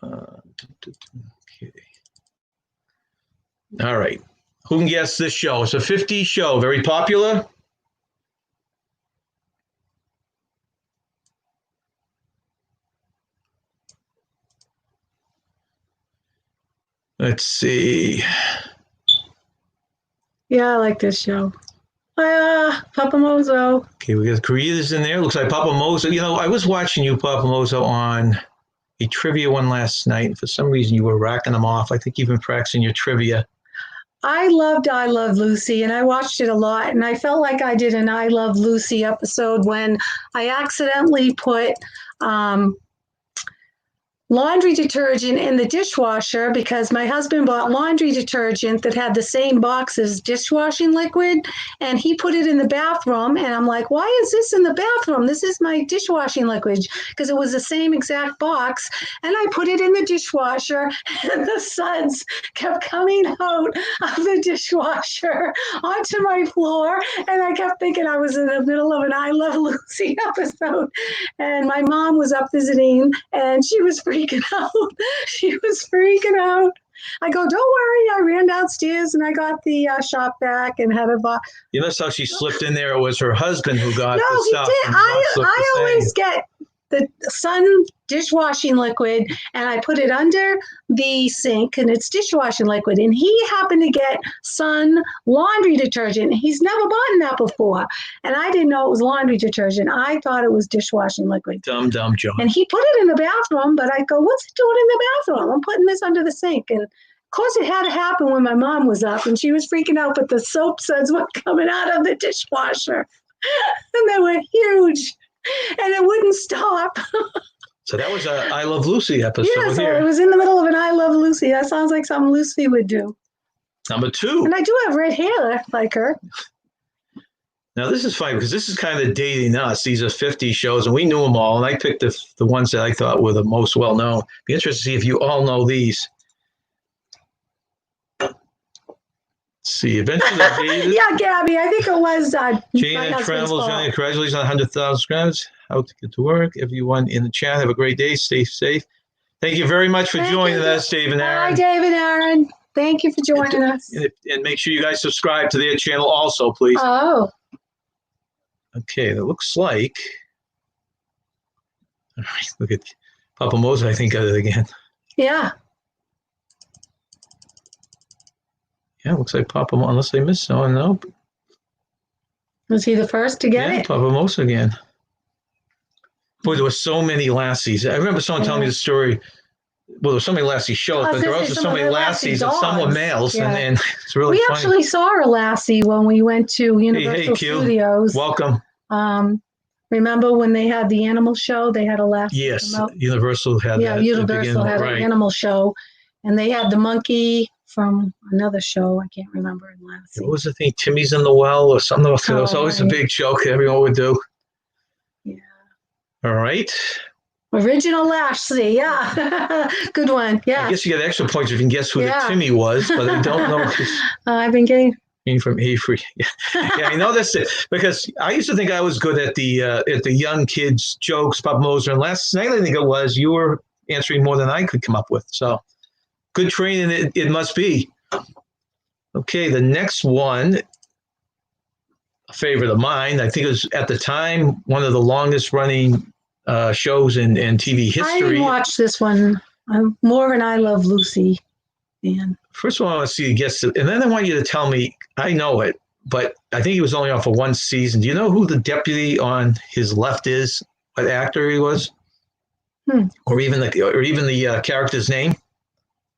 Okay. All right. Who can guess this show? It's a 50s show. Very popular. Let's see. Yeah, I like this show. Papa Mozo. Okay, we got creators in there. Looks like Papa Mozo. You know, I was watching you, Papa Mozo, on a trivia one last night. For some reason, you were racking them off. I think you've been practicing your trivia. I loved I Love Lucy, and I watched it a lot, and I felt like I did an I Love Lucy episode when I accidentally put laundry detergent in the dishwasher because my husband bought laundry detergent that had the same box as dishwashing liquid, and he put it in the bathroom, and I'm like, why is this in the bathroom? This is my dishwashing liquid, because it was the same exact box, and I put it in the dishwasher, and the suds kept coming out of the dishwasher onto my floor, and I kept thinking I was in the middle of an I Love Lucy episode, and my mom was up visiting, and she was freaking out. She was freaking out. I go, don't worry. I ran downstairs and I got the shop vac and had a box. You notice how she slipped in there? It was her husband who got the No, he stuff. did. I always get the Sun dishwashing liquid and I put it under the sink and it's dishwashing liquid. And he happened to get Sun laundry detergent. He's never bought that before. And I didn't know it was laundry detergent. I thought it was dishwashing liquid. Dumb John. And he put it in the bathroom, but I go, what's it doing in the bathroom? I'm putting this under the sink. And of course, it had to happen when my mom was up and she was freaking out, but the soap suds were coming out of the dishwasher. And they were huge. And it wouldn't stop. So that was a I Love Lucy episode Yeah, so here. it was in the middle of an I Love Lucy. That sounds like something Lucy would do. Number 2. And I do have red hair like her. Now, this is funny because this is kind of dating us. These are 50 shows, and we knew them all. And I picked the ones that I thought were the most well-known. Be interested to see if you all know these. Let's see. Adventures of David. Yeah, Gabby, I think it was Jane my and husband's Travels. fault. Johnny, congratulations on 100,000 subscribers. How to get to work. Everyone in the chat, have a great day. Stay safe. Thank you very much for Thank joining you. us, Dave and Hi, Aaron. Dave and Aaron. Thank you for joining us. And make sure you guys subscribe to their channel also, please. Oh, Okay, it looks like. All right, look at Papa Moses, I think, got it again. yeah. Yeah, looks like Papa Moses, unless they missed someone. Nope. Was he the first to get Yeah, it? Papa Moses again. Boy, there were so many lassies. I remember someone telling me the story. Well, there were so many lassie shows, I but was there were gonna also say so some many of the lassie lassies and some were dogs. males, Yeah. and it's really We funny. actually saw a lassie when we went to Universal Q. Studios. Welcome. Remember when they had the animal show? They had a lassie. Yes, come out? Universal had Yeah, that. at the Universal beginning, had right. an animal show, and they had the monkey from another show. I can't remember in Lassie. What was the thing? Timmy's in the well or something? It was Oh, always a right. big joke everyone would do. Yeah. All right. Original Lassie, yeah. Good one, yeah. I guess you get extra points if you can guess who Yeah. the Timmy was, but I don't know if it's I've been getting. from Avery. Yeah, I know that's it because I used to think I was good at the young kids jokes, Papa Moser, and last night I think it was you were answering more than I could come up with. So good training it must be. Okay, the next one, a favorite of mine. I think it was at the time one of the longest running shows in TV I history. didn't watch this one. I'm more of an I Love Lucy fan. First of all, I want to see you guess it, and then I want you to tell me. I know it, but I think he was only on for one season. Do you know who the deputy on his left is? What actor he was, or even the character's name?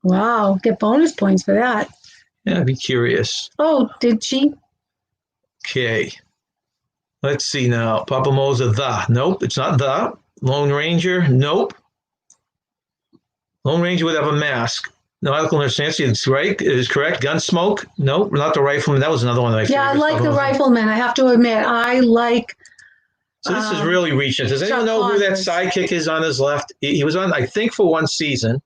Wow, get bonus points for that. Yeah, I'd be curious. Oh, did she? Okay, let's see now. Papa Moser, nope, it's not the Lone Ranger. Nope, Lone Ranger would have a mask. Nautical Nurse Nancy is right. It is correct. Gunsmoke. Nope, not the Rifleman. That was another one of my Yeah, I favorites. like Papa the Moser. Rifleman. I have to admit, I like. So this is really reaching. Does anyone Chuck know who that Connors. sidekick is on his left? He was on, I think, for one season.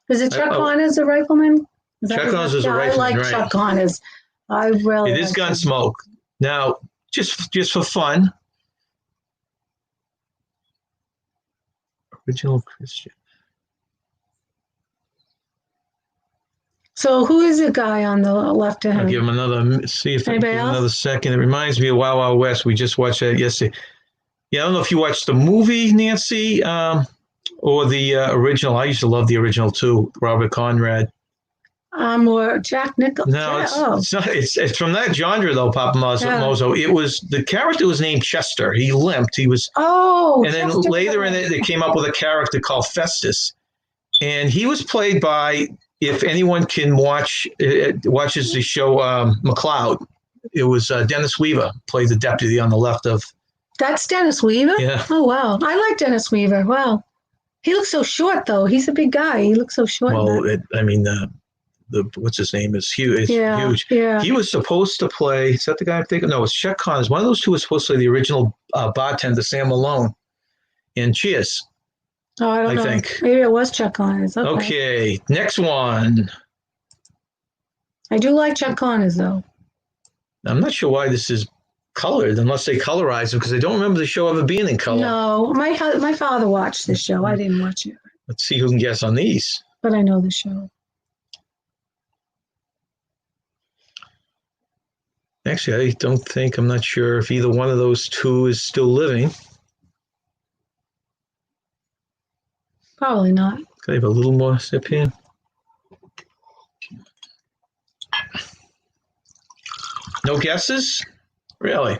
Is it Chuck I- Connors, the Rifleman? Is that Chuck his- Connors is a yeah, rifleman, I like right. Chuck Connors. I really. It is like him. Gunsmoke. Now, just for fun, original Christian. So who is the guy on the left of I'll him? give him another. See if I can Anybody give him else? another second. It reminds me of Wild Wild West. We just watched that yesterday. Yeah, I don't know if you watched the movie, Nancy, or the original. I used to love the original too. Robert Conrad. Or Jack Nicholson. No, it's not. It's from that genre though, Papa Mozo. It was the character was named Chester. He limped. He was, and then Chester later in Bennett. it, they came up with a character called Festus, and he was played by. If anyone can watches the show McCloud, it was Dennis Weaver played the deputy on the left of. That's Dennis Weaver? Yeah. Oh, wow. I like Dennis Weaver. Wow. He looks so short, though. He's a big guy. He looks so short. Well, the what's his name is huge. yeah, Huge. Yeah. He was supposed to play. Is that the guy I'm thinking? No, it's Chuck Connors. One of those two was supposed to play the original bartender, Sam Malone, in Cheers. Oh, I don't know. think. Maybe it was Chuck Connors. Okay, next one. I do like Chuck Connors, though. I'm not sure why this is colored, unless they colorize it, because I don't remember the show ever being in color. No, my father watched this show. I didn't watch it, Let's see who can guess on these. but I know the show. Actually, I'm not sure if either one of those two is still living. Probably not. Could I have a little more sip here? No guesses? Really?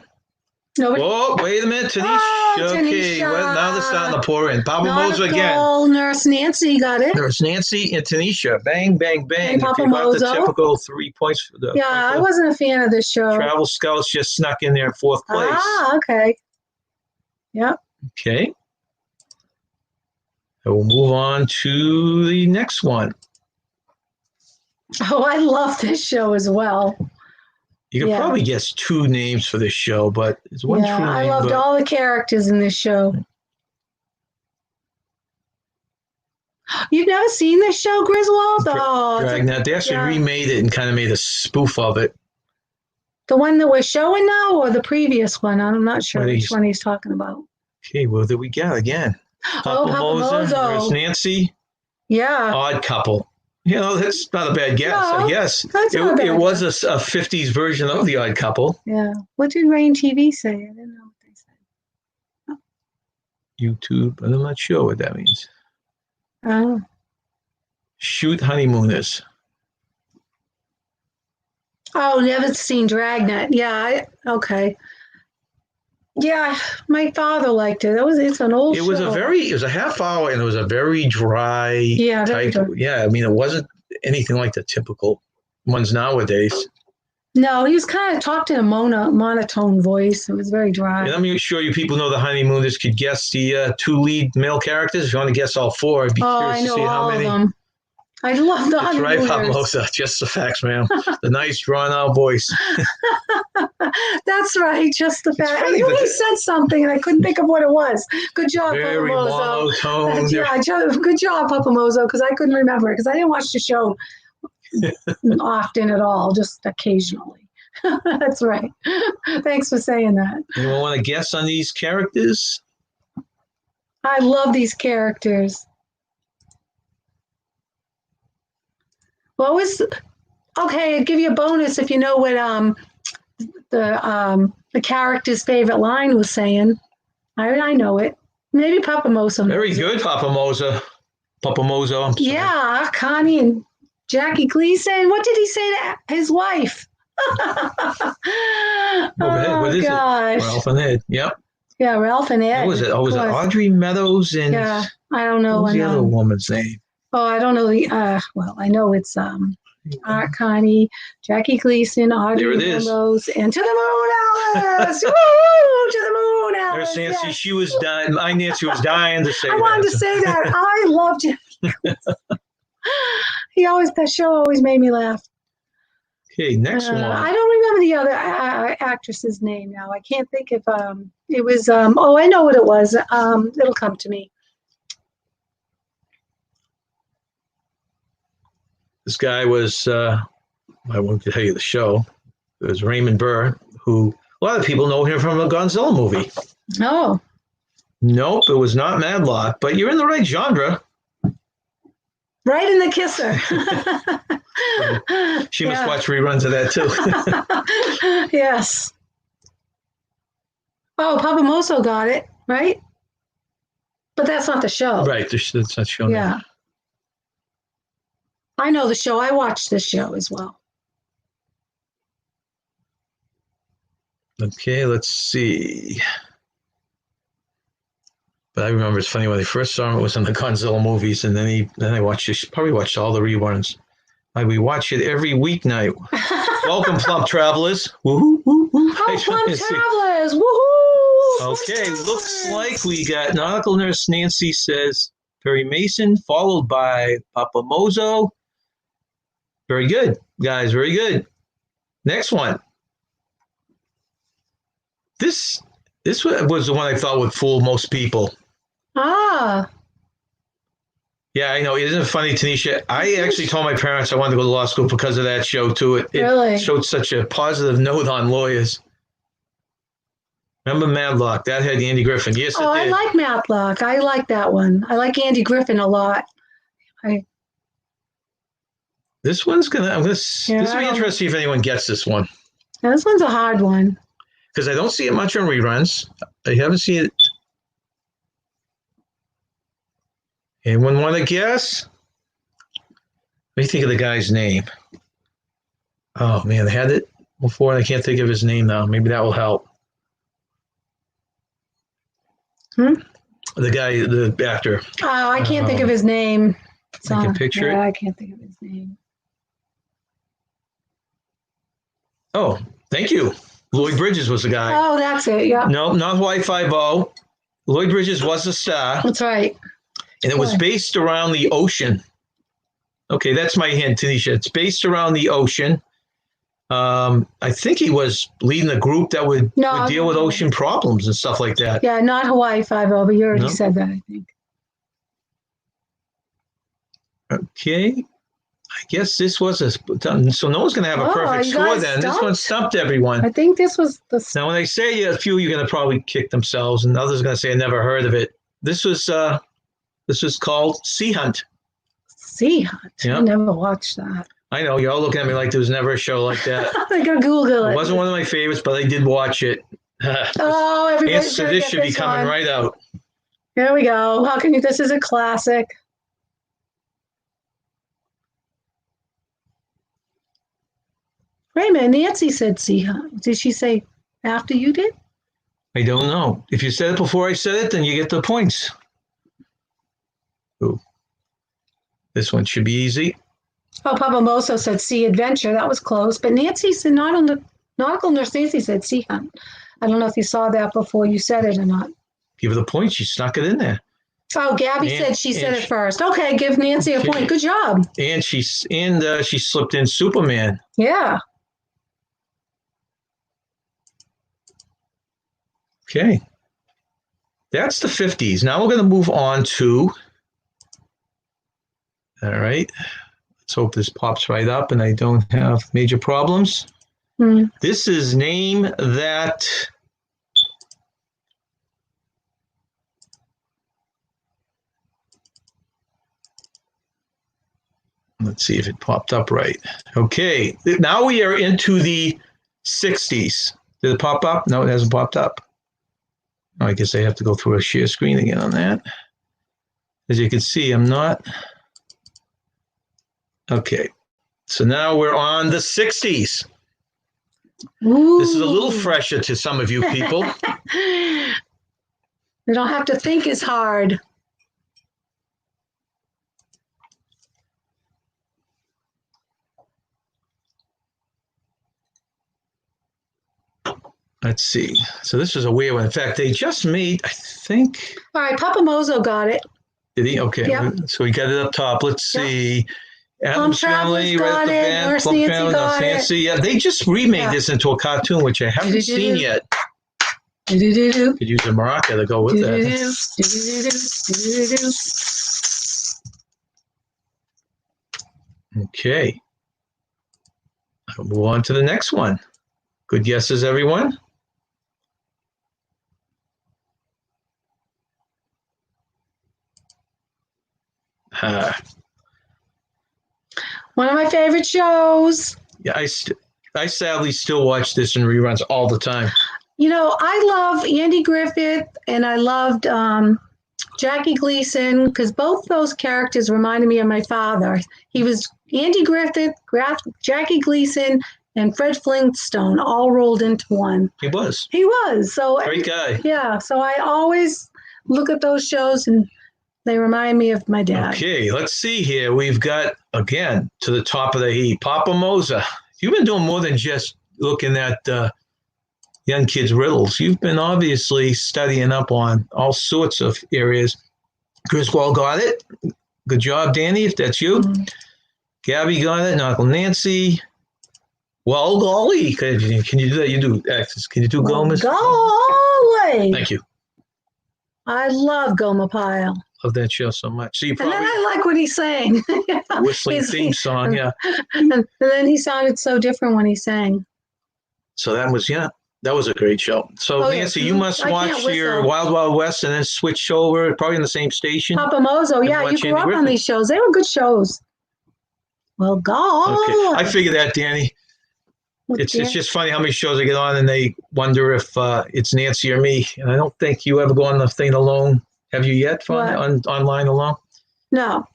Nobody. Oh, wait a minute, Tanisha. Oh, Okay, Tanisha. well, now they're starting to pour in. Papa Mozo again. Nautical Nurse Nancy got it. There's Nancy and Tanisha. Bang, bang, bang. And If Papa you got the Mozo. typical 3 points for the Yeah, I wasn't a fan of this show. Travel Scouts just snuck in there in fourth place. Ah, okay. Yep. Okay. And we'll move on to the next one. Oh, I love this show as well. You could Yeah. probably guess 2 names for this show, but it's one Yeah, true I name. loved but all the characters in this show. You've never seen this show, Griswold? Oh, it's Dragnet. They actually yeah. remade it and kind of made a spoof of it. the one that we're showing now or the previous one? I'm not sure What which is- one he's talking about. Okay, well, there we go again. Oh, Papa Moser, Mozo. there's Nancy. Yeah. Odd Couple. You know, that's not a bad guess, No, I guess. that's not a bad It was a 50s version of The Odd Couple. Yeah. What did Rain TV say? I didn't know what they said. YouTube, and I'm not sure what that means. Oh. Shoot Honeymooners. Oh, never seen Dragnet. Yeah. Okay. Yeah, my father liked it. It's an old It was show. it was a half hour, and it was a very dry Yeah, very type. dry. Yeah, I mean, it wasn't anything like the typical ones nowadays. No, he was kind of talked in a monotone voice. It was very dry. And I'm sure you people know the Honeymooners could guess the 2 lead male characters. If you want to guess all 4, I'd be Oh, curious I to know see how all many. of them. I love the That's right, Honeymooners. Famosa. Just the facts, ma'am. The nice drawn out voice. That's right, just the fact. I funny, knew but he said something and I couldn't think of what it was. Good job, Very Papa Mozo. monotone. Good job, Papa Mozo, because I couldn't remember because I didn't watch the show often at all, just occasionally. That's right. Thanks for saying that. Anyone want to guess on these characters? I love these characters. What was okay? I'll give you a bonus if you know what the character's favorite line was saying. I know it. Maybe Papa Mozo. Very knows it. good, Papa Moza. Papa Mozo. I'm sorry. Yeah, Connie and Jackie Gleason. What did he say to his wife? Go ahead. What is gosh. it? Ralph and Ed. Yep. Yeah, Ralph and Ed. What was it? Oh, was it of course. Audrey Meadows and Yeah, I don't know. what was the other woman's name? Oh, I don't know the. Well, I know it's Art Connie, Jackie Gleason, Audrey There it is. Meadows, and to the moon, Alice! Woo! To the moon, Alice! There's Nancy. Yes. She was dying. Nancy was dying to say I that. wanted to say that. I loved it. That show always made me laugh. Okay, next one. I don't remember the other actress's name now. I can't think if it was. Oh, I know what it was. It'll come to me. This guy was, I won't tell you the show. It was Raymond Burr, who a lot of people know him from a Godzilla movie. Oh, Nope, it was not Madlock, but you're in the right genre. right in the kisser. She must Yeah. watch reruns of that too. Yes. Oh, Papa Mozo got it, right? But that's not the show. Right, that's not shown. Yeah. I know the show. I watched this show as well. Okay, let's see. But I remember it's funny when I first saw him, it was in the Godzilla movies, and then I probably watched all the reruns. We watch it every weeknight. Welcome, Plump Travelers. Woohoo! Oh, Plump Travelers! Woohoo! Okay, looks like we got Nautical Nurse Nancy says Perry Mason, followed by Papa Mozo. Very good, guys. Very good. Next one. This was the one I thought would fool most people. Ah, Yeah, I know. Isn't it funny, Tanisha? I actually told my parents I wanted to go to law school because of that show, too. It Really? showed such a positive note on lawyers. Remember Madlock? That had Andy Griffin. Yes, oh, it I did. like Matlock. I like that one. I like Andy Griffin a lot. This one's this will be interesting to see if anyone gets this one. Now, this one's a hard one. Because I don't see it much on reruns. I haven't seen it. Anyone want to guess? Let me think of the guy's name. Oh man, I had it before and I can't think of his name now. Maybe that will help. The guy, the actor. Oh, I can't think of his name. I can picture it. Yeah, I can't think of his name. Oh, thank you. Lloyd Bridges was the guy. Oh, that's it. Yeah, No, not Hawaii Five-0. Lloyd Bridges was the star, that's right. and it was based around the ocean. Okay, that's my hint, Tanisha. It's based around the ocean. I think he was leading a group that would deal with ocean problems and stuff like that. Yeah, not Hawaii Five-0, but you already No. said that, I think. Okay. I guess this was a so no one's going to have a Oh, perfect you score guys then. This stumped? one stumped everyone. I think this was the Now, when I say a few, you're going to probably kick themselves, and others are going to say I never heard of it. This was called Sea Hunt. Sea Hunt. Yeah. I never watched that. I know you're all looking at me like there was never a show like that. I gotta Google it. It wasn't one of my favorites, but I did watch it. Oh, everybody's So gonna this get should be this coming one. right out. Here we go. How can you? This is a classic. Wait a minute. Nancy said Sea Hunt. Did she say after you did? I don't know. If you said it before I said it, then you get the points. Ooh. This one should be easy. Oh, Papa Moso said Sea Adventure. That was close. But Nancy said not on the nautical nurse. Nancy said Sea Hunt. I don't know if you saw that before you said it or not. Give her the points. She snuck it in there. Oh, Gabby said she said it first. Okay, give Nancy a point. Good job. And she slipped in Superman. Yeah. Okay. That's the 50s. Now we're going to move on to, all right. Let's hope this pops right up and I don't have major problems. This is Name That. Let's see if it popped up right. Okay. Now we are into the 60s. Did it pop up? No, it hasn't popped up. Oh, I guess I have to go through a share screen again on that. As you can see, I'm not. Okay. So now we're on the 60s. Ooh. This is a little fresher to some of you people. You don't have to think as hard. Let's see. So this is a weird one. In fact, they just made, I think. All right, Papa Mozo got it. Did he? Okay. Yep. So we got it up top. Let's see. Plum Travelers got it. Nurse Plum Nancy Travelers, got it. Nancy. Yeah, they just remade this into a cartoon, which I haven't seen yet. Do-do-do-do. Could use a maraca to go with Do-do-do. that. Do-do-do-do. Do-do-do. Okay. I'll move on to the next one. Good guesses, everyone? One of my favorite shows. Yeah, I sadly still watch this in reruns all the time. You know, I love Andy Griffith and I loved Jackie Gleason because both those characters reminded me of my father. He was Andy Griffith, Jackie Gleason, and Fred Flintstone all rolled into one. He was. He was. So Great guy. yeah, so I always look at those shows and they remind me of my dad. Okay, let's see here. We've got, again, to the top of the heap, Papa Moza. You've been doing more than just looking at young kids' riddles. You've been obviously studying up on all sorts of areas. Griswold got it. Good job, Danny, if that's you. Mm-hmm. Gabby got it. Uncle Nancy. Well, golly, can you do that? You do X's. Can you do Gomez? Golly! Thank you. I love Goma Pyle. Love that show so much. So you And then probably I like what he's saying. whistling theme song, yeah. And then he sounded so different when he sang. So that was a great show. So Oh, yeah. Nancy, you must I can't watch your whistle. Wild Wild West and then switch over, probably in the same station. Papa Mozo, yeah, you watch grew Andy up on Griffith. these shows. They were good shows. Well, God. Okay, I figured that, Danny. It's just funny how many shows I get on and they wonder if it's Nancy or me. And I don't think you ever go on the thing alone. Have you yet? What? Online alone? No.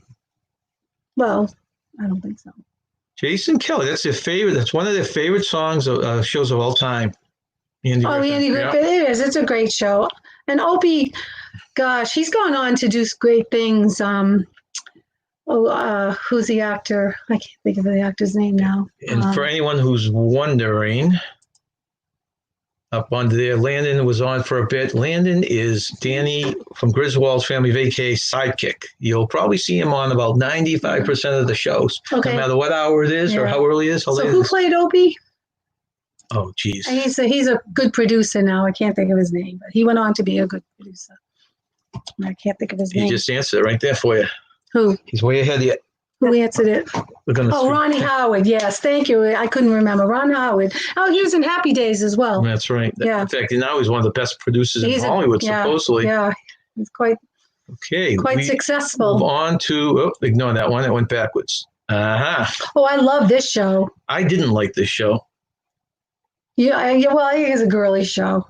Well, I don't think so. Jason Kelly, that's their favorite. That's one of their favorite songs, shows of all time. Andy Oh, Griffith. Andy Yeah. Griffith, it is. It's a great show. And Opie, gosh, he's gone on to do great things. Who's the actor? I can't think of the actor's name now. And for anyone who's wondering, up under there, Landon was on for a bit. Landon is Danny from Griswold's Family Vacay sidekick. You'll probably see him on about 95% of the shows, Okay. no matter what hour it is or Yeah. how early it is. How So late who it is. played Opie? Oh, geez. He's a good producer now. I can't think of his name, but he went on to be a good producer. I can't think of his He name. just answered it right there for you. Who? He's way ahead of you. Who answered it? We're gonna Oh, Ronnie Howard. Yes, thank you. I couldn't remember. Ron Howard. Oh, he was in Happy Days as well. That's right. Yeah. In fact, now he's one of the best producers in Hollywood, supposedly. Yeah, he's quite Okay. We move successful. on to, ignore that one. It went backwards. Oh, I love this show. I didn't like this show. Yeah, well, I think it's a girly show.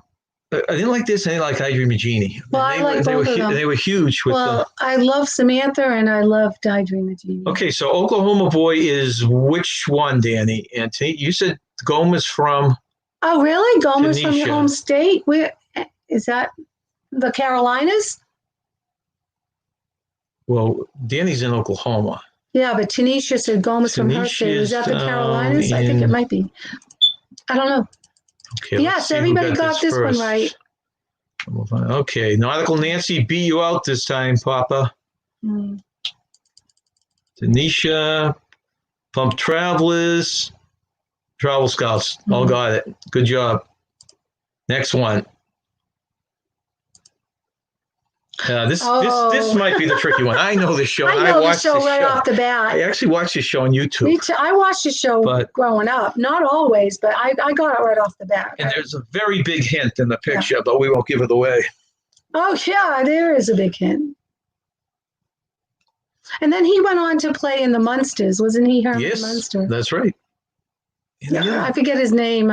I didn't like this. I didn't like I Dream of Jeannie. Well, I like both of them. They were huge. With I love Samantha and I love I Dream of Jeannie. Okay, so Oklahoma Boy is which one, Danny? Anthony, you said Gomer's from. Oh, really? Gomer's from your Tanisha. home state? Where is that? The Carolinas? Well, Danny's in Oklahoma. Yeah, but Tanisha said Gomer's from her state. Is that the Tanisha's Carolinas? I think it in- might be. I don't know. Okay. let's Yes, see who everybody got this one first. right. Okay, Nautical Nancy beat you out this time, Papa. Mm. Tanisha, Pump Travelers, Travel Scouts, all got it. Good job. Next one. This might be the tricky one. I know this show. I and know the watched show this right show. off the bat. I actually watched this show on YouTube. Me too. I watched the show But- growing up. Not always, but I got it right off the bat. And there's a very big hint in the picture, but we won't give it away. Oh, yeah, there is a big hint. And then he went on to play in the Munsters. Wasn't he Herman Yes, Munster? that's right. Yeah, I forget his name.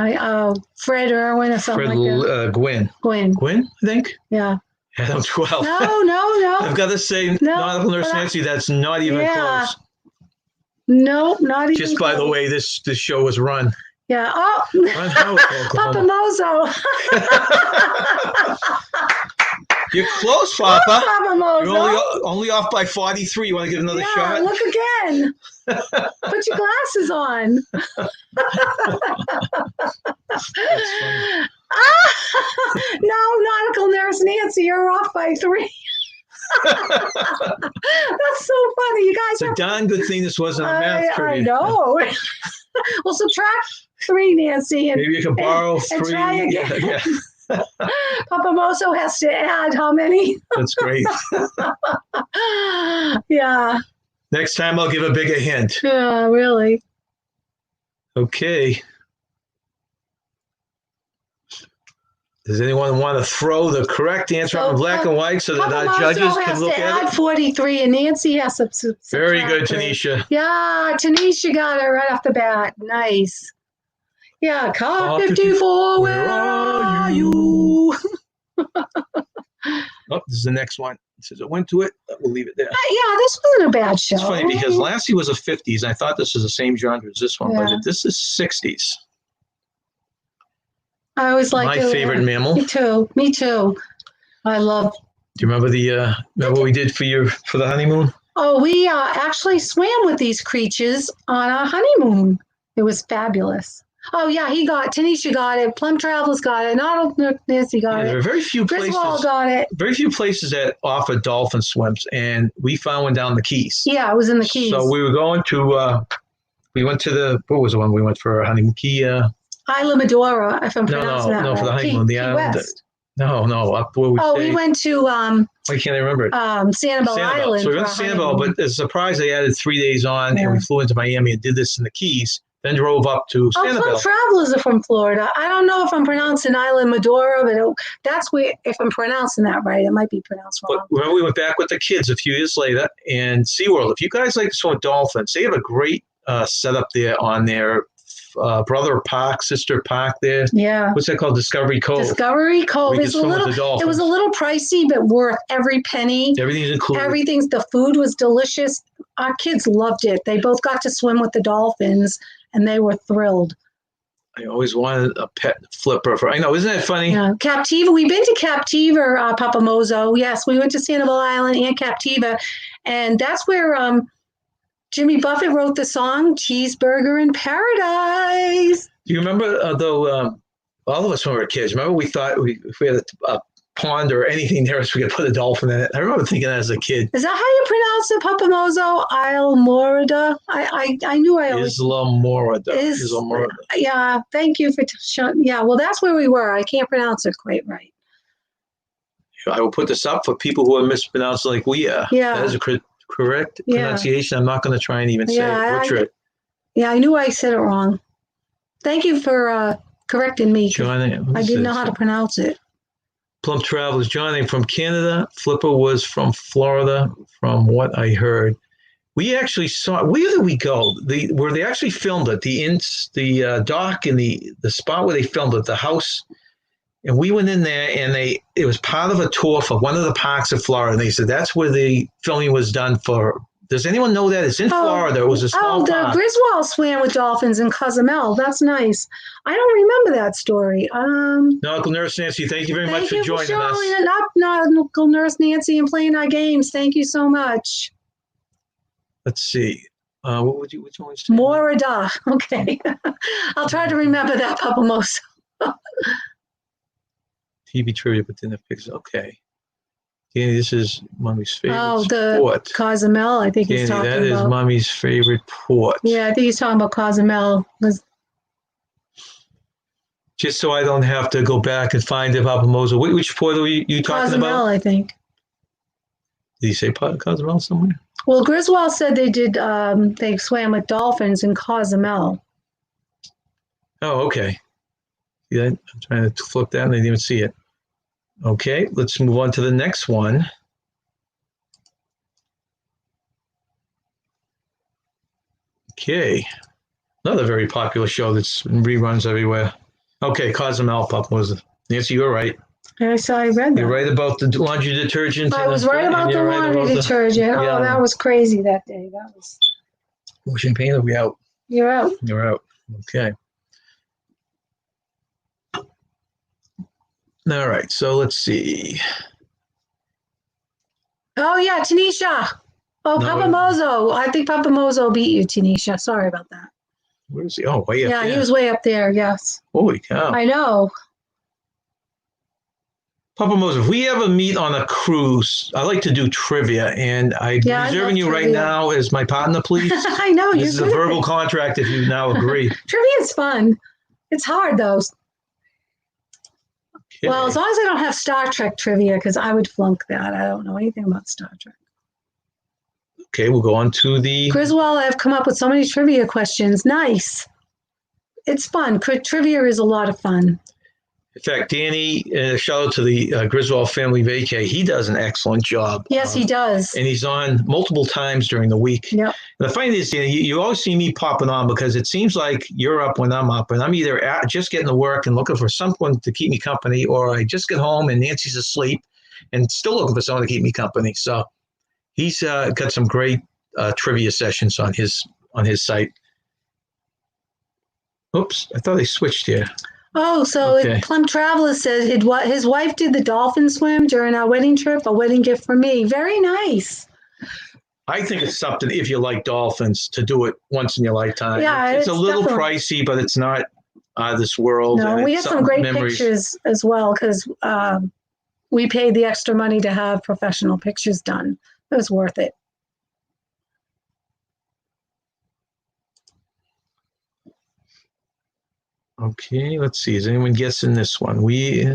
Fred Irwin or something Fred like that. Gwen. Gwen. I think. Yeah. Adam 12. No. I've got to say, Nautical Nurse but Nancy, that's not even Yeah. close. No, not even. Just by the close. way, this show was run. Yeah. Oh. Run Howard, Papa Oklahoma. Mozo. You're close, Papa. Papa Mozo. You're only off by 43. You want to give another shot? Look again. Put your glasses on. That's funny. No, Nautical Nurse Nancy, you're off by 3. That's so funny. You guys It's a darn good thing this wasn't a math I trivia. know. Well, subtract 3, Nancy, and Maybe you can borrow and 3. try again. Yeah, Papa Mozo has to add how many? that's great. Yeah, Next time I'll give a bigger hint. really. Okay. Does anyone want to throw the correct answer on black and white so that Papa our judges Mozo can has look to at add it? 43, and Nancy has to subtract Very good, 3. Tanisha. Yeah, Tanisha got it right off the bat. Nice. Yeah, car Car 54, where are you? Oh, this is the next one. It says it went to it. We'll leave it there. Yeah, this wasn't a bad show. It's funny because Lassie was a 50s. I thought this was the same genre as this one, Yeah. but this is 60s. I always like My favorite mammal. Me too. I love. Do you remember remember what we did for the honeymoon? Oh, we actually swam with these creatures on our honeymoon. It was fabulous. Oh yeah, Tanisha got it. Plum Travelers got it. Not Nancy got There are it. very few Griswold places. got it. Very few places that offer dolphin swims, and we found one down the Keys. Yeah, it was in the Keys. So we were going to. We went to what was the one we went for our honeymoon? Isla Medora, if I'm pronouncing that right. for the honeymoon. Key island. West. No, up where we Oh, stayed. we went to Why can't I remember it? Sanibel Island. So we went for to our Sanibel, honeymoon. but as a surprise, they added 3 days on, Yeah. and we flew into Miami and did this in the Keys. Then drove up to Plum Sanibel. Travelers are from Florida. I don't know if I'm pronouncing Isla Medora, but that's where, if I'm pronouncing that right, it might be pronounced But wrong. when we went back with the kids a few years later, and SeaWorld, if you guys like to swim with dolphins, they have a great setup there on their brother park, sister park there. Yeah. What's that called? Discovery Cove. Discovery Cove We could is a swim with little. the dolphins. It was a little pricey, but worth every penny. Everything's included. The food was delicious. Our kids loved it. They both got to swim with the dolphins, and they were thrilled. I always wanted a pet flipper. I know, isn't that funny? Yeah, Captiva. We've been to Captiva, Papa Mozo. Yes, we went to Sanibel Island and Captiva, and that's where Jimmy Buffett wrote the song "Cheeseburger in Paradise." Do you remember, though, all of us when we were kids, remember we thought if we had a pond or anything near us, we could put a dolphin in it. I remember thinking that as a kid. Is that how you pronounce it, Papa Mozo? Isle Morada? I knew I always... Isla Morada. Yeah, thank you for showing... Yeah, well, that's where we were. I can't pronounce it quite right. I will put this up for people who are mispronouncing like we are. Yeah. That is a correct pronunciation. I'm not going to try and even say it. Butcher it. Yeah, I knew I said it wrong. Thank you for correcting me. Johnny, I didn't know how to pronounce it. Plum Travelers, Johnny from Canada. Flipper was from Florida, from what I heard. We actually saw, where did we go? Where they actually filmed it, the dock and the spot where they filmed it, the house. And we went in there, and it was part of a tour for one of the parks in Florida. And they said that's where the filming was done for. Does anyone know that? It's in Florida. It was a small park. The Griswold swam with dolphins in Cozumel. That's nice. I don't remember that story. Uncle Nurse Nancy, thank you very much for joining us. It up, Uncle Nurse Nancy, and playing our games. Thank you so much. Let's see. Which one was it? Morada. Okay. I'll try to remember that, Papa Moso. TV trivia, but then the pics. Okay. Danny, this is Mommy's favorite the port. Cozumel, I think he's talking about. That is Mommy's favorite port. Yeah, I think he's talking about Cozumel. Just so I don't have to go back and find it, Papa Mozo. Which port are you talking Cozumel, about? I think. Did he say Cozumel somewhere? Well, Griswold said they did. They swam with dolphins in Cozumel. Oh, okay. Yeah, I'm trying to flip that, and I didn't even see it. Okay, let's move on to the next one. Okay, another very popular show that's in reruns everywhere. Okay, Cozumel, Papa was Nancy. You're right. Yes, I read that. You're right about the laundry detergent. I was right about the laundry detergent. Yeah. Oh, that was crazy that day. That was. Champagne, are we out? You're out. You're out. Okay. All right, so let's see. Oh, yeah, Tanisha. Oh, No, Papa Mozo. I think Papa Mozo beat you, Tanisha. Sorry about that. Where is he? Oh, way up there. Yeah, he was way up there, yes. Holy cow. I know. Papa Mozo, if we ever meet on a cruise, I like to do trivia, and I'm reserving you right now as my partner, please. I know. This is a verbal contract if you now agree. Trivia is fun. It's hard, though. Okay. Well, as long as I don't have Star Trek trivia, because I would flunk that. I don't know anything about Star Trek. Okay, we'll go on to the... Griswold, I've come up with so many trivia questions. Nice. It's fun. Trivia is a lot of fun. In fact, Danny, shout out to the Griswold Family Vacay. He does an excellent job. Yes, he does. And he's on multiple times during the week. Yep. And the funny thing is, Danny, you always see me popping on because it seems like you're up when I'm up. And I'm either just getting to work and looking for someone to keep me company, or I just get home and Nancy's asleep and still looking for someone to keep me company. So he's got some great trivia sessions on his site. Oops, I thought I switched here. Oh, so Okay. Plum Traveler says his wife did the dolphin swim during our wedding trip, a wedding gift for me. Very nice. I think it's something, if you like dolphins, to do it once in your lifetime. Yeah, it's a little definitely pricey, but it's not out of this world. No, and we it's had some great memories. pictures as well because we paid the extra money to have professional pictures done. It was worth it. Okay, let's see. Is anyone guessing this one? We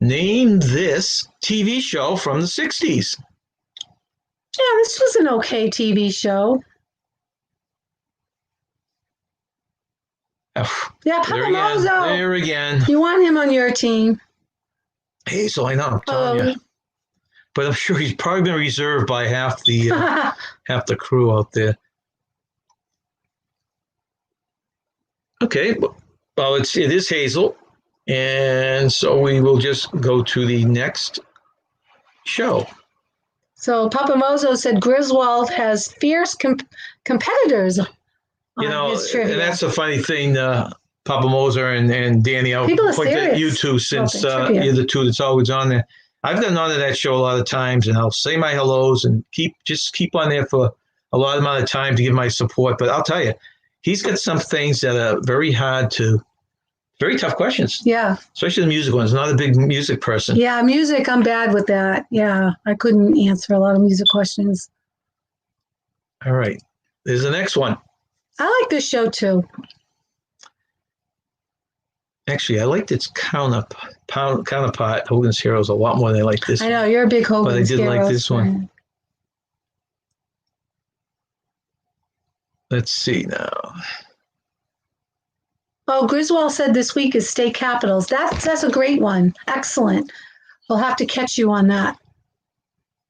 name this TV show from the 60s. Yeah, this was an okay TV show. Oh, Yeah, Papa there again. Mozo. There again. You want him on your team. Hazel, I know. I'm telling you. But I'm sure he's probably been reserved by half the crew out there. Okay. Well, it is Hazel. And so we will just go to the next show. So Papa Mozo said Griswold has fierce competitors on his trivia. And that's a funny thing, Papa Moser and Danny. I'll People are point at you serious two since about their you're the two that's always on there. I've done on that show a lot of times, and I'll say my hellos and keep on there for a lot amount of time to give my support. But I'll tell you, he's got some things that are very tough questions. Yeah. Especially the music ones. Not a big music person. Yeah, music, I'm bad with that. Yeah, I couldn't answer a lot of music questions. All right. There's the next one. I like this show too. Actually, I liked its counterpart, Hogan's Heroes, a lot more than I like this I know, you're a big Hogan's But I did like Heroes this one. fan. Let's see now. Oh, Griswold said this week is state capitals. That's a great one. Excellent. We'll have to catch you on that.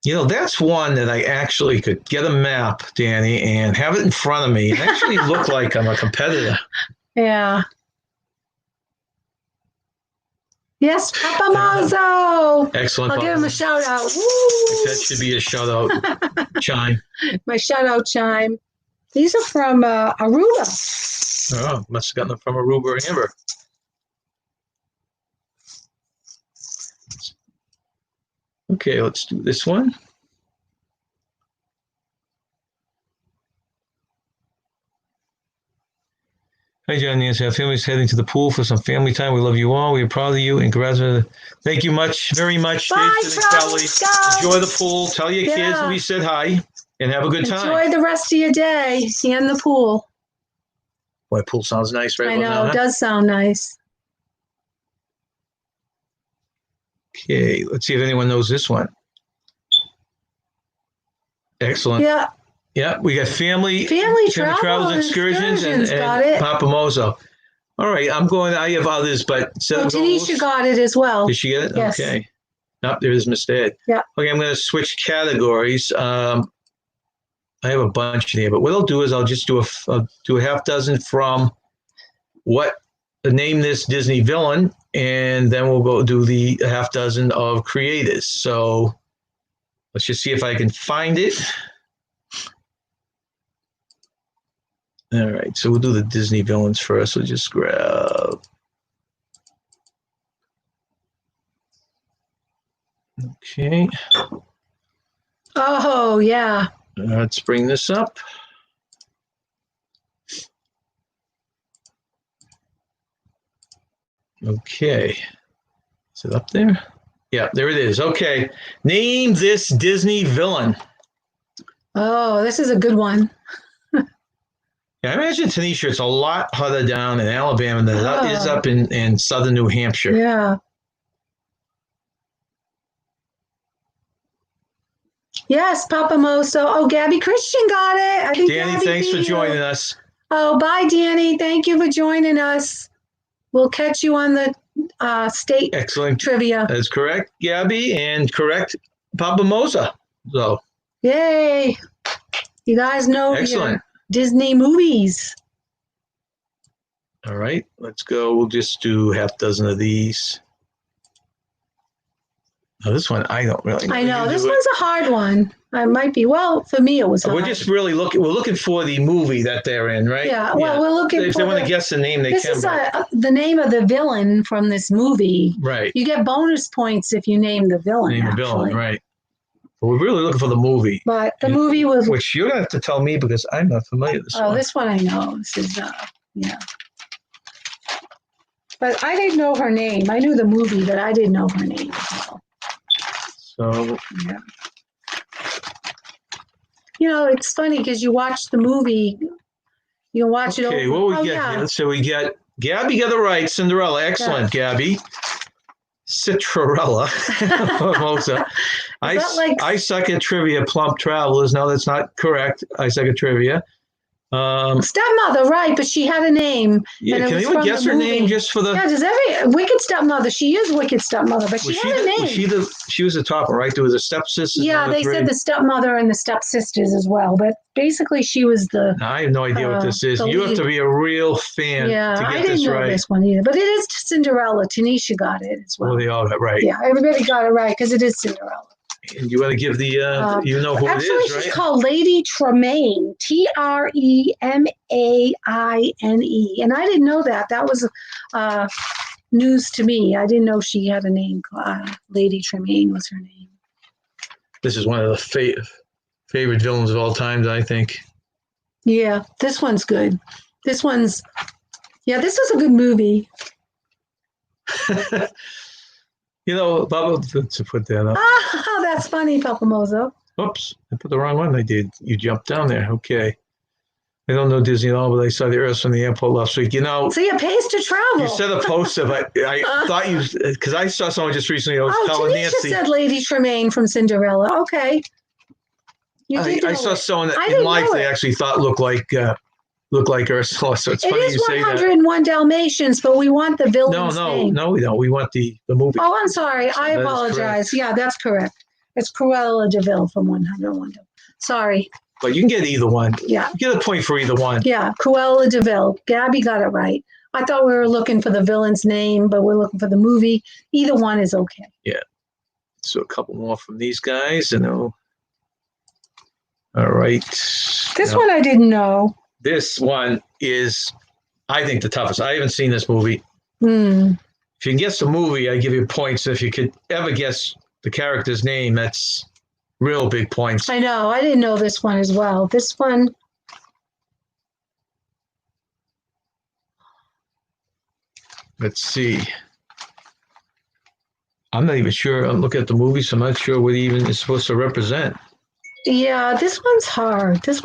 That's one that I actually could get a map, Danny, and have it in front of me and actually look like I'm a competitor. Yeah. Yes, Papa Mozo. Excellent. I'll give him a shout out. Woo! That should be a shout out chime. My shout out chime. These are from Aruba. Oh, must have gotten them from Aruba or Amber. Okay, let's do this one. Hi, John and Nancy. Our family's heading to the pool for some family time. We love you all. We are proud of you and congratulations. Thank you very much, Bye, Jason and Kelly. Scouts. Enjoy the pool. Tell your kids we said hi and have a good time. Enjoy the rest of your day in the pool. Boy, pool sounds nice right I about know, now. it does sound nice. Okay, let's see if anyone knows this one. Excellent. Yeah. Yeah, we got family travels and excursions and got it. Papa Mozo. All right, I have others, but Tanisha got it as well. Did she get it? Yes. Okay. Nope, there is Mr. Yeah. Okay, I'm going to switch categories. I have a bunch here, but what I'll do is I'll just do a half dozen from name this Disney villain, and then we'll go do the half dozen of creators. So let's just see if I can find it. All right, so we'll do the Disney villains first. We'll just grab. Okay. Oh, yeah. Let's bring this up. Okay. Is it up there? Yeah, there it is. Okay. Name this Disney villain. Oh, this is a good one. Yeah, I imagine, Tanisha, it's a lot hotter down in Alabama than it is up in southern New Hampshire. Yeah. Yes, Papa Mozo. Oh, Gabby Christian got it. I think Danny, Gabby thanks for beat you. joining us. Oh, bye, Danny. Thank you for joining us. We'll catch you on the state Excellent. trivia. That's correct, Gabby, and correct, Papa Moza. So, Yay. You guys know excellent. your Disney movies. All right, let's go. We'll just do half dozen of these. Oh, this one I don't really know. I know. This one's a hard one. I might be. Well, for me, it was hard. We're just really looking. We're looking for the movie that they're in, right? Yeah. Well, we're looking If for. they want to guess the name, they This can. is the name of the villain from this movie. Right. You get bonus points if you name the villain. Name the villain, right? But we're really looking for the movie. But the movie was. Which you're gonna have to tell me because I'm not familiar with this one. This one I know. This is yeah. But I didn't know her name. I knew the movie, but I didn't know her name as well. So. Yeah. You know, it's funny because you watch the movie, you can watch it over. Okay, what we get here? So we get Gabby got it right. Cinderella, excellent, Gabby. Citrarella. I suck at trivia. Plump Travelers. No, that's not correct. I suck at trivia. Stepmother, right? But she had a name. Yeah, and it can was anyone from guess the her name movie. just for the? Yeah, does every Wicked Stepmother? She is Wicked Stepmother, but she had a name. She was the top one, right? There was a stepsister. Yeah, they said the stepmother and the stepsisters as well, but basically she was the. I have no idea what this is. the You have lead. to be a real fan Yeah, to I get didn't this know right. this one either, but it is Cinderella. Tanisha got it as well. Well, they all got right. Yeah, everybody got it right because it is Cinderella. And you want to give the, you know who Actually, it is, she's right? called Lady Tremaine, Tremaine. And I didn't know that. That was news to me. I didn't know she had a name. Lady Tremaine was her name. This is one of the favorite villains of all time, I think. Yeah, this one's good. This was a good movie. You know, Bubba, to put that up. Ah, that's funny, Papa Mozo. Oops, I put the wrong one. I did. You jumped down there. Okay. I don't know Disney at all, but I saw the Earth from the airport last week. You know, See, it pays to travel. you said a poster, but I thought you, because I saw someone just recently. I was telling Tanisha Nancy. said Lady Tremaine from Cinderella. Okay. I saw someone I in didn't life know they it. actually thought looked like Ursula. So it's It funny is you say that. 101 Dalmatians, but we want the villain's name. No, we don't. We want the movie. Oh, I'm sorry. So I that is apologize. Yeah, that's correct. It's Cruella de Vil from 101. Sorry. But you can get either one. Yeah. You get a point for either one. Yeah, Cruella de Vil. Gabby got it right. I thought we were looking for the villain's name, but we're looking for the movie. Either one is okay. Yeah. So a couple more from these guys, and all right. This one I didn't know. This one is, I think, the toughest. I haven't seen this movie. Hmm. If you can guess the movie, I give you points. If you could ever guess the character's name, that's real big points. I know. I didn't know this one as well. This one. Let's see. I'm not even sure. I'm looking at the movie, so I'm not sure what even is supposed to represent. Yeah, this one's hard. This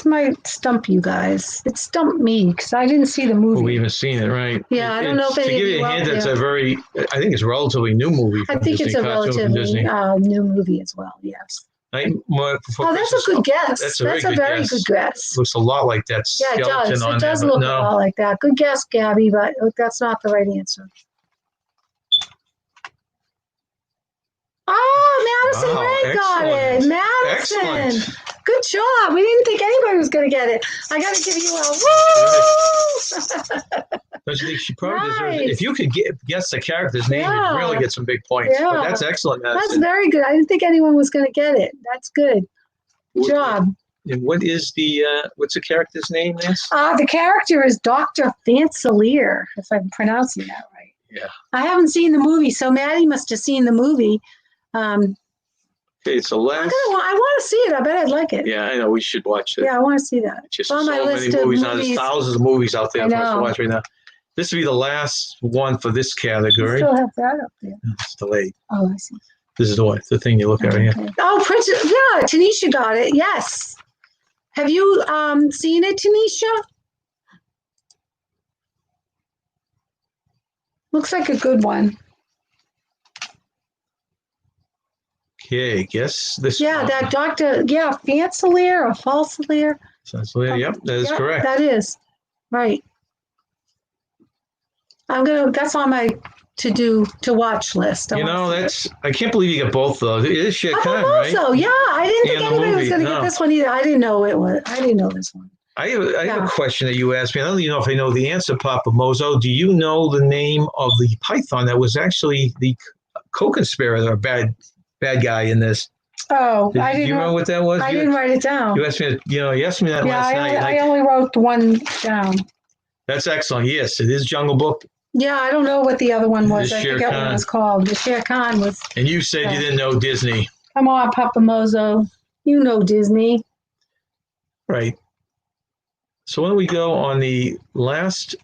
might stump you guys. It stumped me because I didn't see the movie. Well, we haven't seen it, right? Yeah, I don't know if to any give of you you a hint, out it's there- a very, I think it's a relatively new movie. I From think Disney, it's a cartoon from relatively Disney. new movie as well. Yes. Nightmare Before Oh, that's Christmas. a good guess. That's a That's a very good guess. Looks a lot like that Yeah, it skeleton does. on It does there, but look a no. lot like that. Good guess, Gabby, but that's not the right answer. Oh, Madison Wow, Ray got it. Madison. Excellent. Good job. We didn't think anybody was going to get it. I got to give you a woo. Don't you think she probably deserves it? Nice. If you could guess the character's name, Yeah. you'd really get some big points. Yeah. But that's excellent, That's Madison. very good. I didn't think anyone was going to get it. That's good. Good job. And what is what's the character's name, Nance? The character is Dr. Fancilier, if I'm pronouncing that right. Yeah. I haven't seen the movie, so Maddie must have seen the movie. Okay, so last. I want to see it. I bet I'd like it. Yeah, I know. We should watch it. Yeah, I want to see that. Just on so my many list of movies. Now, there's movies. thousands of movies out there I for us to know. watch right now. This would be the last one for this You category. still have that up there. It's delayed. Oh, I see. This is the thing you look at right here. Okay. Oh, Princess. Yeah, Tanisha got it. Yes. Have you seen it, Tanisha? Looks like a good one. Okay, guess this. Yeah, one. that Dr. Yeah, Fancilier or Falsilier. Yep, that is Yeah, correct. That is. Right. That's on my to watch list. You know, I can't believe you got both those. It is Shere Khan, right? Also, yeah, I didn't think And the anybody was movie, going to no. get this one either. I didn't know this one. I have Yeah. a question that you asked me. I don't even know if I know the answer, Papa Mozo. Do you know the name of the python that was actually the co-conspirator, or bad guy in this? Oh, Do I you didn't. know what that was? I didn't write it down. You asked me. You asked me that Yeah, last night. I only wrote one down. That's excellent. Yes, it is Jungle Book. Yeah, I don't know what the other one was. The I Shere forget what Khan. it was called. The Shere Khan was. And you said you didn't know Disney, Come on, Papa Mozo. You know Disney. right? So why don't we go on the last?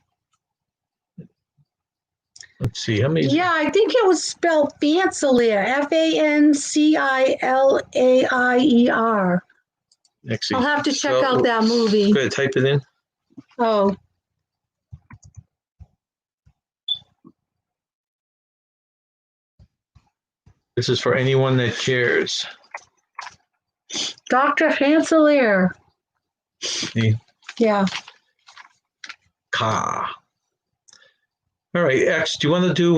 Let's see how many. Yeah, I think it was spelled Fancilier. Fancilaier. Actually, I'll have to check out that movie. Go ahead, type it in. Oh, This is for anyone that cares. Dr. Fancilier. Yeah. Ka. All right, X, do you want to do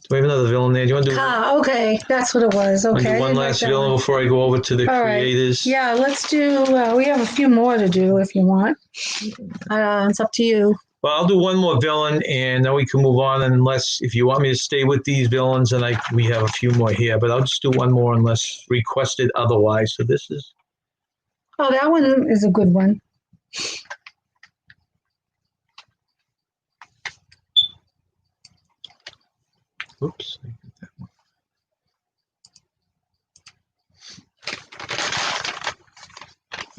we have another villain there? Do you want to do, Okay, that's what it was. wanna Okay. do I one didn't write last that villain one. before I go over to the All right. creators? Yeah, let's do, we have a few more to do if you want. It's up to you. Well, I'll do one more villain, and then we can move on. Unless if you want me to stay with these villains, and we have a few more here, but I'll just do one more unless requested otherwise. So this is Oh, that one is a good one. oops.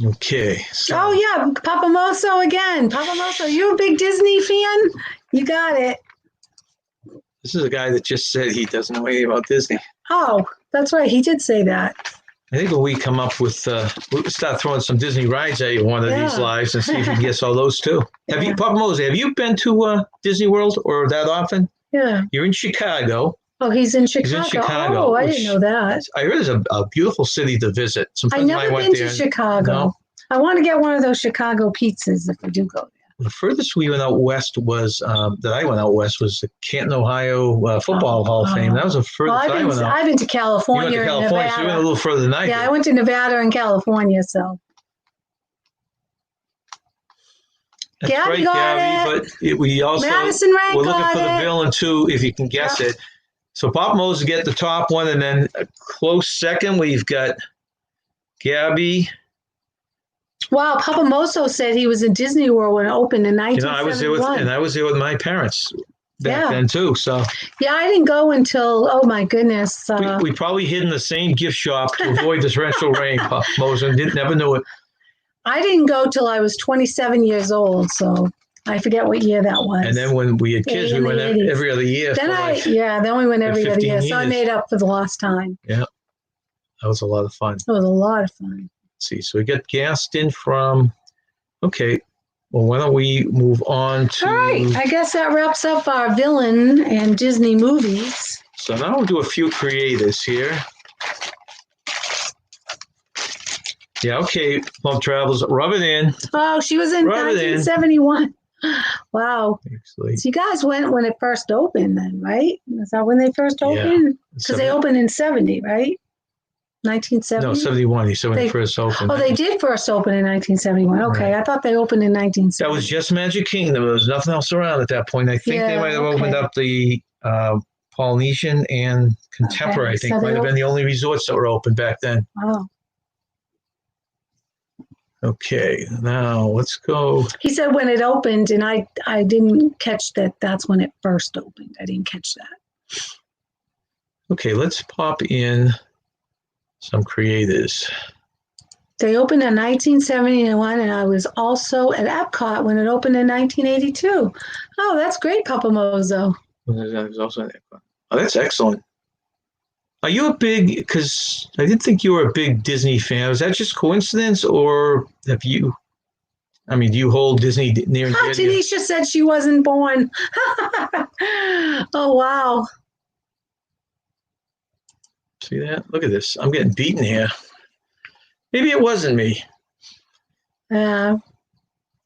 Okay. So Oh, yeah, Papa Moso again. Papa Moso, you a big Disney fan? You got it. this is a guy that just said he doesn't know anything about Disney. Oh, that's right. He did say that. I think when we come up with, we'll start throwing some Disney rides at you one of these Yeah. lives and see if you can guess all those too. Have Yeah. you, Papa Mose, have you been to Disney World or that often? Yeah. You're in Chicago. Oh, he's in Chicago. He's in Chicago, Oh, I which- didn't know that. I heard it's a beautiful city to visit. Some I've friends of mine never went been to there. Chicago. No. I want to get one of those Chicago pizzas if we do go there. The furthest we went out west was that I went out west was the Canton, Ohio Football Hall of Fame. That was the furthest I went out. I've been to You California went to and California, so you went a Nevada. little further than I Yeah, did. I went to Nevada and California, so. That's Gabby right, got Gabby. But we also Madison Rank we're looking got for the it. villain too, if you can guess it. So Pop Mose get the top one, and then a close second we've got Gabby. Wow, Papa Moso said he was in Disney World when it opened in You know, I was there 1971. with my parents back Yeah. then too. So Yeah, I didn't go until, oh my goodness. we probably hid in the same gift shop to avoid the torrential rain. Pop Mose and never knew it. I didn't go till I was 27 years old, so I forget what year that was. And then when we had kids, we In the went 80s. every other year. Then for then we went every other 15 year, so I years. made up for the lost time. that was a lot of fun. It was a lot of fun. Let's see. So we got Gaston from. Okay. Well, why don't we move on to? All right, I guess that wraps up our villain and Disney movies. So now we'll do a few creators here. Yeah, okay, Plum Travels, rub it in. Oh, she was in Rub it in. 1971. Wow. Actually, So you guys went when it first opened then, right? Is that when they first Yeah. opened? Because they opened in 70, right? 1970? No, 71. He said when They- he first opened. Oh, they did first open in 1971. Okay, I thought they opened in 1970. That was just Magic Kingdom. There was nothing else around at that point. I think they Yeah, might have opened okay. up the Polynesian and Contemporary. Okay, I think so might they have been the only resorts that were open back then. Wow. Okay, now let's go. He said when it opened, and I didn't catch that. That's when it first opened. I didn't catch that. Okay, let's pop in some creators. They opened in 1971, and I was also at Epcot when it opened in 1982. Oh, that's great, Papa Mozo. There's also oh, that's excellent. Are you a big? Because I didn't think you were a big Disney fan. Was that just coincidence, or have you? I mean, do you hold Disney near and dear to you? Tanisha said she wasn't born. Oh, wow. See that? Look at this. I'm getting beaten here. Maybe it wasn't me. Yeah.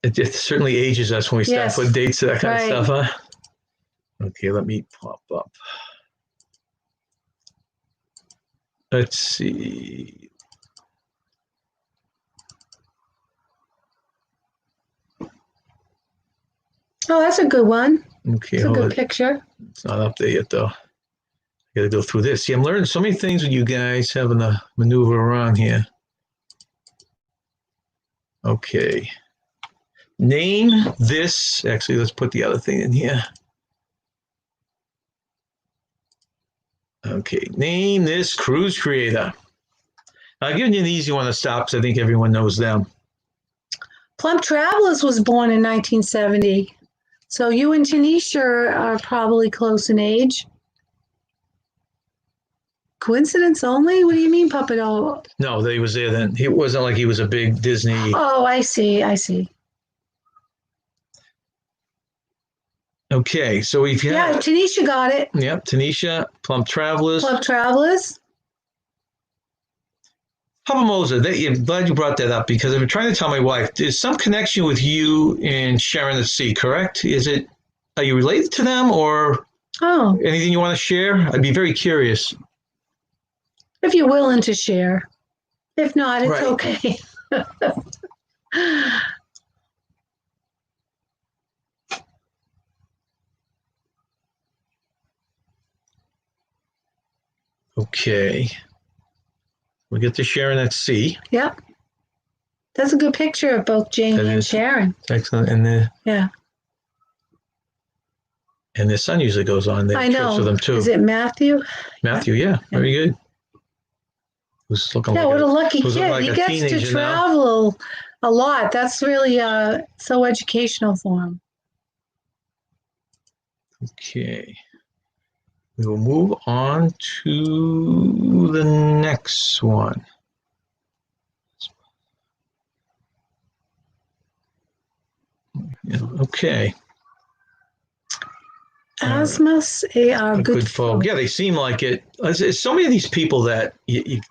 It certainly ages us when we start Yes. putting dates to that kind Right. of stuff, huh? Okay, let me pop up. Let's see. Oh, that's a good one. Okay, It's a hold good it. picture. It's not up there yet, though. I got to go through this. See, I'm learning so many things with you guys having to maneuver around here. Okay. Name this. Actually, let's put the other thing in here. Okay. Name this cruise creator. I'll give you an easy one to stop because I think everyone knows them. Plum Travelers was born in 1970. So you and Tanisha are probably close in age. Coincidence only? What do you mean, Papa? Oh, No, they was there then. It wasn't like he was a big Disney. I see. I see. Okay, so we've got. Yeah, Tanisha got it. Yep, Tanisha, Plum Travelers. Plum Travelers. Papa Moza, I'm glad you brought that up because I've been trying to tell my wife there's some connection with you and Sharon at Sea, correct? Are you related to them or Oh, anything you want to share? I'd be very curious. if you're willing to share. If not, it's Right. okay. Okay. We get to Sharon at Sea. Yep. That's a good picture of both Jamie That and is. Sharon. Excellent. Yeah. And their son usually goes on their I trips know. with them too. Is it Matthew? Matthew, yeah. Very good. Who's looking Yeah, like what a lucky who's kid. like He a gets to teenager now. travel a lot. That's really so educational for him. Okay. We will move on to the next one. Yeah, okay. Asmus, they are Good folk. Yeah, they seem like it. There's so many of these people that you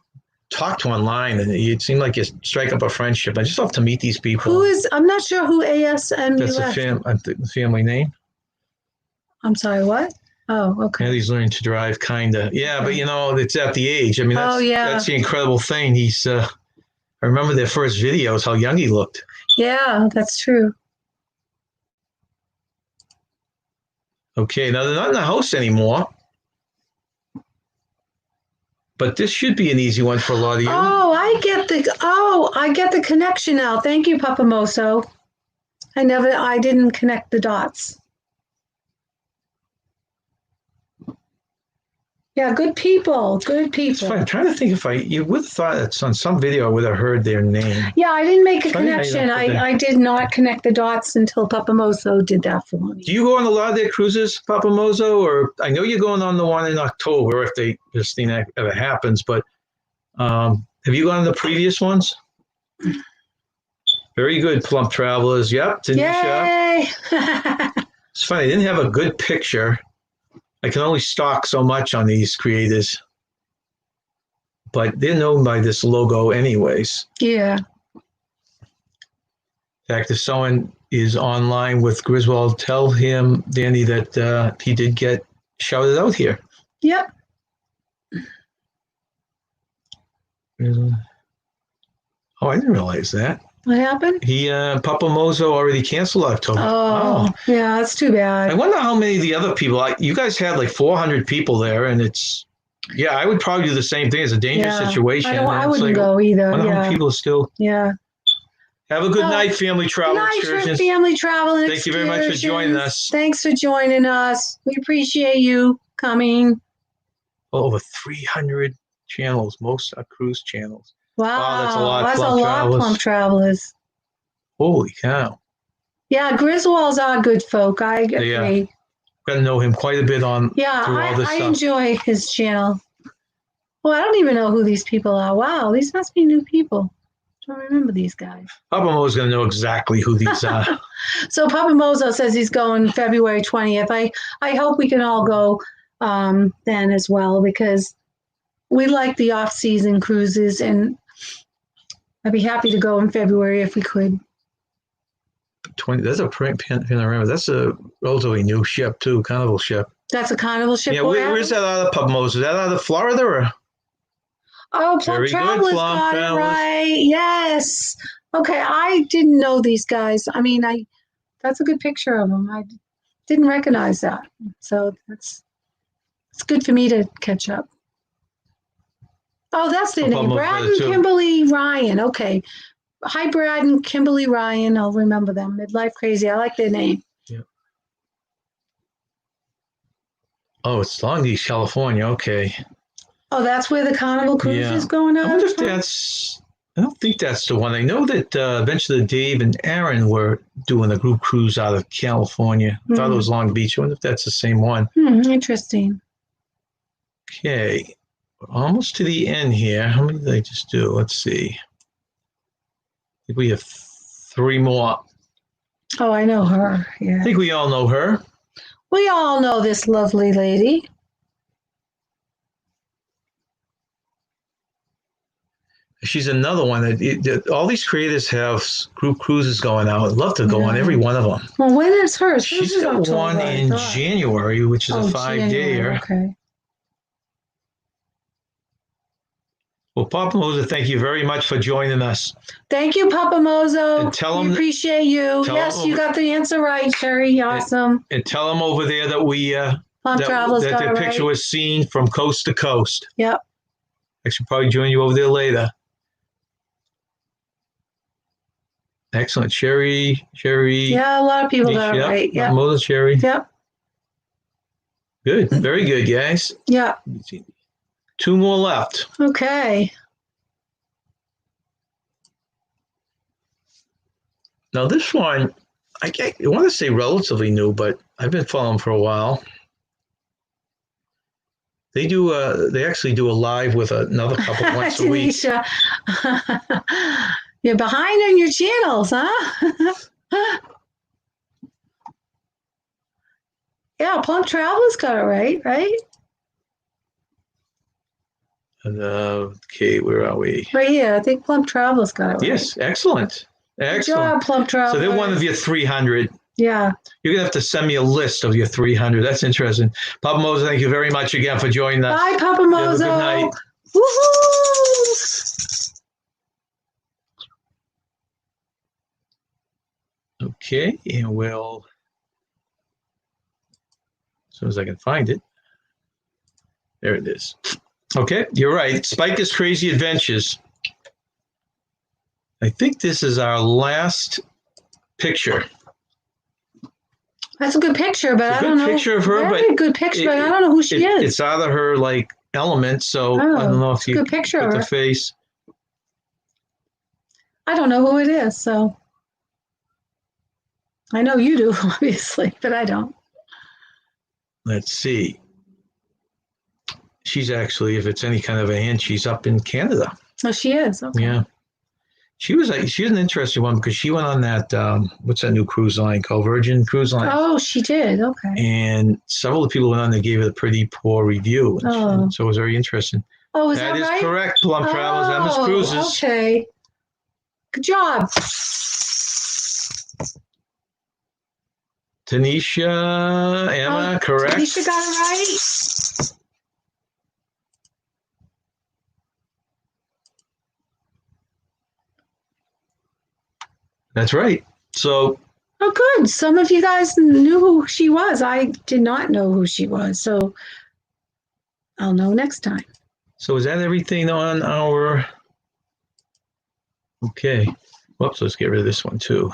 talk to online and it seems like you strike up a friendship. I just love to meet these people. I'm not sure who ASMUF. That's the family name. I'm sorry, what? Oh, okay. Yeah, he's learning to drive, kind of. Yeah, but it's at the age. I mean, that's the incredible thing. I remember their first videos, how young he looked. Yeah, that's true. Okay, now they're not in the house anymore. But this should be an easy one for a lot of you. Oh, I get the connection now. Thank you, Papa Moso. I didn't connect the dots. Yeah, good people. It's fine. I'm trying to think you would have thought that on some video I would have heard their name. Yeah, I didn't make a connection. I did not connect the dots until Papa Moso did that for me. Do you go on a lot of their cruises, Papa Mozo? Or I know you're going on the one in October if this thing ever happens, but have you gone on the previous ones? Very good, Plump Travelers. Yep, Tanisha. Yay! It's funny, I didn't have a good picture. I can only stalk so much on these creators. But they're known by this logo anyways. Yeah. In fact, if someone is online with Griswold, tell him, Danny, that he did get shouted out here. Yep. Oh, I didn't realize that. What happened? Papa Mozo already canceled October. Oh, yeah, that's too bad. I wonder how many of the other people, you guys had like 400 people there, and I would probably do the same thing. It's a dangerous situation. I wouldn't go either. I wonder how many people still. Yeah. Have a good night, family travel excursions. Family travel and Thank you very much for joining us. Thanks for joining us. We appreciate you coming. Over 300 channels, most are cruise channels. Wow, that's a lot. That's a lot, Plump Travelers. Holy cow. Yeah, Griswold's are good folk. I agree. Yeah. Got to know him quite a bit on through all this stuff. I enjoy his channel. Well, I don't even know who these people are. Wow, these must be new people. I don't remember these guys. Papa Mo's going to know exactly who these are. So Papa Mozo says he's going February 20th. I hope we can all go then as well because we like the off-season cruises and I'd be happy to go in February if we could. 20. That's a panorama. That's a relatively new ship too, Carnival ship. That's a Carnival ship. Yeah, where's that other Papa Mo's? Is that out of Florida or? Oh, Plump Travelers got it right. Yes. Okay, I didn't know these guys. I mean, that's a good picture of them. I didn't recognize that. So it's good for me to catch up. Oh, that's their name. Brad and Kimberly Ryan. Okay. Hi, Brad and Kimberly Ryan. I'll remember them. Midlife Crazy. I like their name. Yeah. Oh, it's Long Beach, California. Okay. Oh, that's where the Carnival Cruise is going on? I wonder if I don't think that's the one. I know that eventually Dave and Aaron were doing a group cruise out of California. I thought it was Long Beach. I wonder if that's the same one. Interesting. Okay. We're almost to the end here. How many did I just do? Let's see. I think we have 3 more. Oh, I know her. Yeah. I think we all know her. We all know this lovely lady. She's another one all these creators have group cruises going out. I'd love to go on every one of them. Well, when is hers? Hers She's is got October, one I in thought. January, which is a 5-dayer. January, okay. Well, Papa Moser, thank you very much for joining us. Thank you, Papa Mozo. And tell we him- appreciate you. tell Yes, him- you got the answer right, Sherry. Awesome. And tell them over there that we Plum Travelers that got their it picture right. was seen from coast to coast. Yep. I should probably join you over there later. Excellent. Sherry. Yeah, a lot of people got it right. Yep. Moser, Sherry. Yep. Good. Very good, guys. Yep. 2 more left. Okay. Now this one, I want to say relatively new, but I've been following for a while. They actually do a live with another couple once a week. Tanisha, you're behind on your channels, huh? Yeah, Plum Travelers got it right? And, okay, where are we? Right here. I think Plum Travelers got it right. Yes, excellent. Good Excellent. job, Plum Travelers. So they're one of your 300. Yeah. You're going to have to send me a list of your 300. That's interesting. Papa Moser, thank you very much again for joining us. Bye, Papa Have a Mozo. good night. Woohoo! Okay, and we'll, as soon as I can find it. There it is. Okay, you're right. Spiker's Crazy Adventures. I think this is our last picture. That's a good picture, but It's a I good don't know. picture of her, Very but good picture, but I don't know who she is. It's out of her like element, so I don't know if you good picture put of the her. face. I don't know who it is, so I know you do, obviously, but I don't. Let's see. She's actually, if it's any kind of a hint, she's up in Canada. Oh, she is. Okay. Yeah. She was an interesting one because she went on that, what's that new cruise line called? Virgin Cruise Line. Oh, she did. Okay. And several of the people went on, they gave it a pretty poor review. And so it was very interesting. Oh, is That that is right? correct, Plum Travels, Emma's Cruises. Okay. Good job. Tanisha, Emma, correct. Tanisha got it right. That's right. So, Oh, good. Some of you guys knew who she was. I did not know who she was, so I'll know next time. so is that everything on our? Okay. Whoops. Let's get rid of this one too.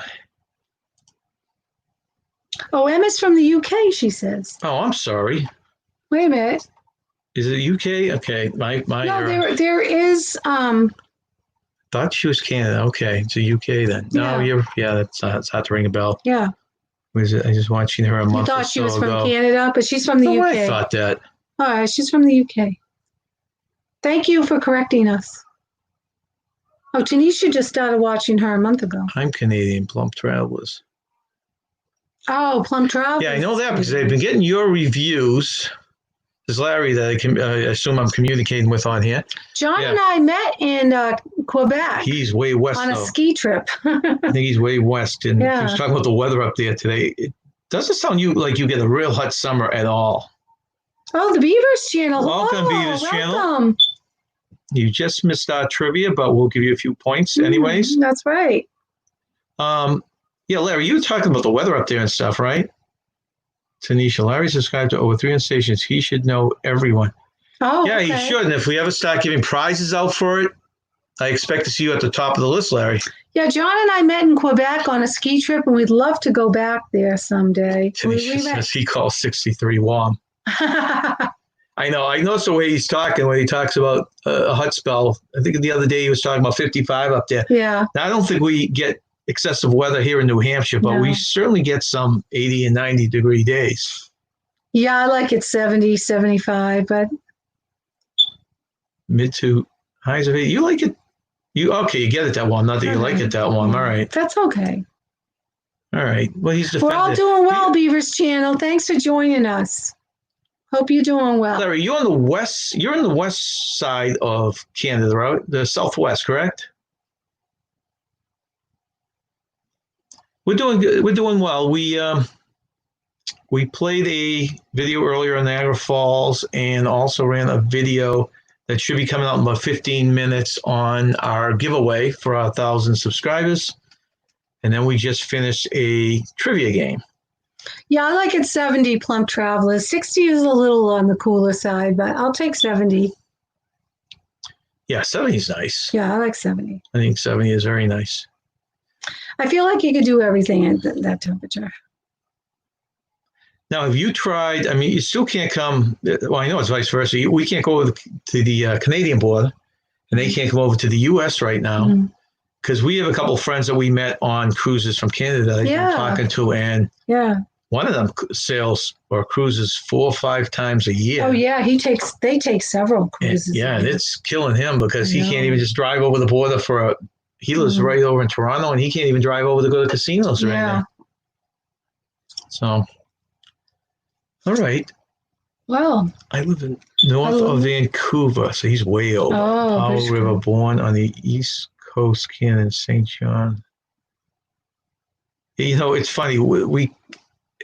Oh, Emma's from the UK, she says. Oh, I'm sorry. Wait a minute. Is it UK? Okay. My. No, there is. Thought she was Canada. Okay, it's a UK then. No, that's hard to ring a bell. Yeah. Was it? I just watching her a You month or thought she so was from ago. Canada, but she's from the No, UK. I thought that. All right, she's from the UK. Thank you for correcting us. Oh, Tanisha just started watching her a month ago. I'm Canadian, Plum Travelers. Oh, Plum Travel. Yeah, I know that because they've been getting your reviews. There's Larry that I assume I'm communicating with on here. John Yeah. and I met in Quebec He's way west on a though. ski trip. I think he's way west, and he Yeah. was talking about the weather up there today. It doesn't sound like you get a real hot summer at all. Oh, the Beavers channel. Welcome, Beavers channel. Welcome. You just missed our trivia, but we'll give you a few points anyways. That's right. Yeah, Larry, you were talking about the weather up there and stuff, right? Tanisha, Larry subscribed to over 300 stations. He should know everyone. Oh, Yeah, okay. he should. And if we ever start giving prizes out for it, I expect to see you at the top of the list, Larry. Yeah, John and I met in Quebec on a ski trip, and we'd love to go back there someday. Tanisha says he calls 63 warm. I know. I noticed the way he's talking when he talks about a hot spell. I think the other day he was talking about 55 up there. Yeah. Now, I don't think we get excessive weather here in New Hampshire, but No. we certainly get some 80 and 90 degree days. Yeah, I like it 70, 75, but Mid to highs of 80. You like it? You get it that warm. Not that you like it that warm. All right. That's okay. All right. Well, he's We're all defended. doing well, Beavers channel. Thanks for joining us. Hope you're doing well. Larry, you're on the west. You're on the west side of Canada, right? The southwest, correct? We're doing good. We're doing well. We played a video earlier on Niagara Falls, and also ran a video that should be coming out in about 15 minutes on our giveaway for our 1,000 subscribers. And then we just finished a trivia game. Yeah, I like it 70 plump travelers. 60 is a little on the cooler side, but I'll take 70. Yeah, 70 is nice. Yeah, I like 70. I think 70 is very nice. I feel like you could do everything at that temperature. Now, have you tried? I mean, you still can't come. Well, I know it's vice versa. We can't go over to the Canadian border, and they can't come over to the U.S. right now because we have a couple of friends that we met on cruises from Canada that I've been talking to, and one of them sails or cruises 4 or 5 times a year. Oh yeah, they take several cruises. And it's killing him because he can't even just drive over the border for a. He lives right over in Toronto, and he can't even drive over to go to casinos or anything. So. All right. Well, I live in north of Vancouver, so he's way over. Powell River, born on the east coast, Canada, St. John. You know, it's funny. We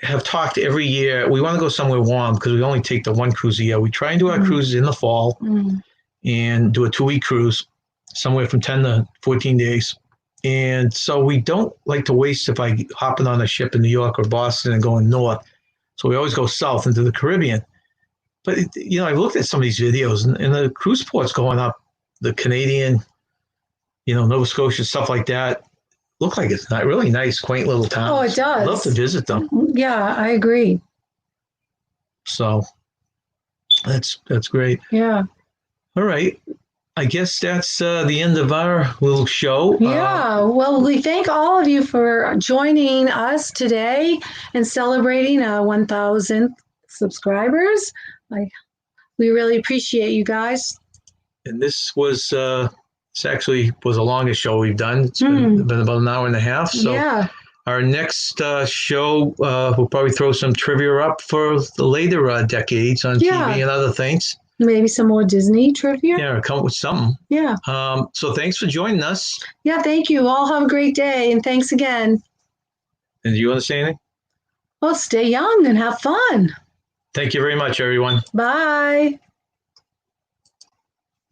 have talked every year. We want to go somewhere warm because we only take the one cruise a year. We try and do our cruises in the fall and do a 2-week cruise, somewhere from 10 to 14 days. And so we don't like to waste if I hopping on a ship in New York or Boston and going north. So we always go south into the Caribbean. But, I looked at some of these videos, and the cruise ports going up, the Canadian, Nova Scotia, stuff like that, look like it's not really nice, quaint little towns. Oh, it does. I'd love to visit them. Yeah, I agree. So that's great. Yeah. All right. I guess that's the end of our little show. Yeah, well, we thank all of you for joining us today and celebrating 1,000 subscribers. We really appreciate you guys. And this was actually was the longest show we've done. It's been about an hour and a half. So our next show, we'll probably throw some trivia up for the later decades on TV and other things. Maybe some more Disney trivia. Yeah, come up with something. Yeah. So thanks for joining us. Yeah, thank you. All have a great day, and thanks again. And do you want to say anything? Well, stay young and have fun. Thank you very much, everyone. Bye.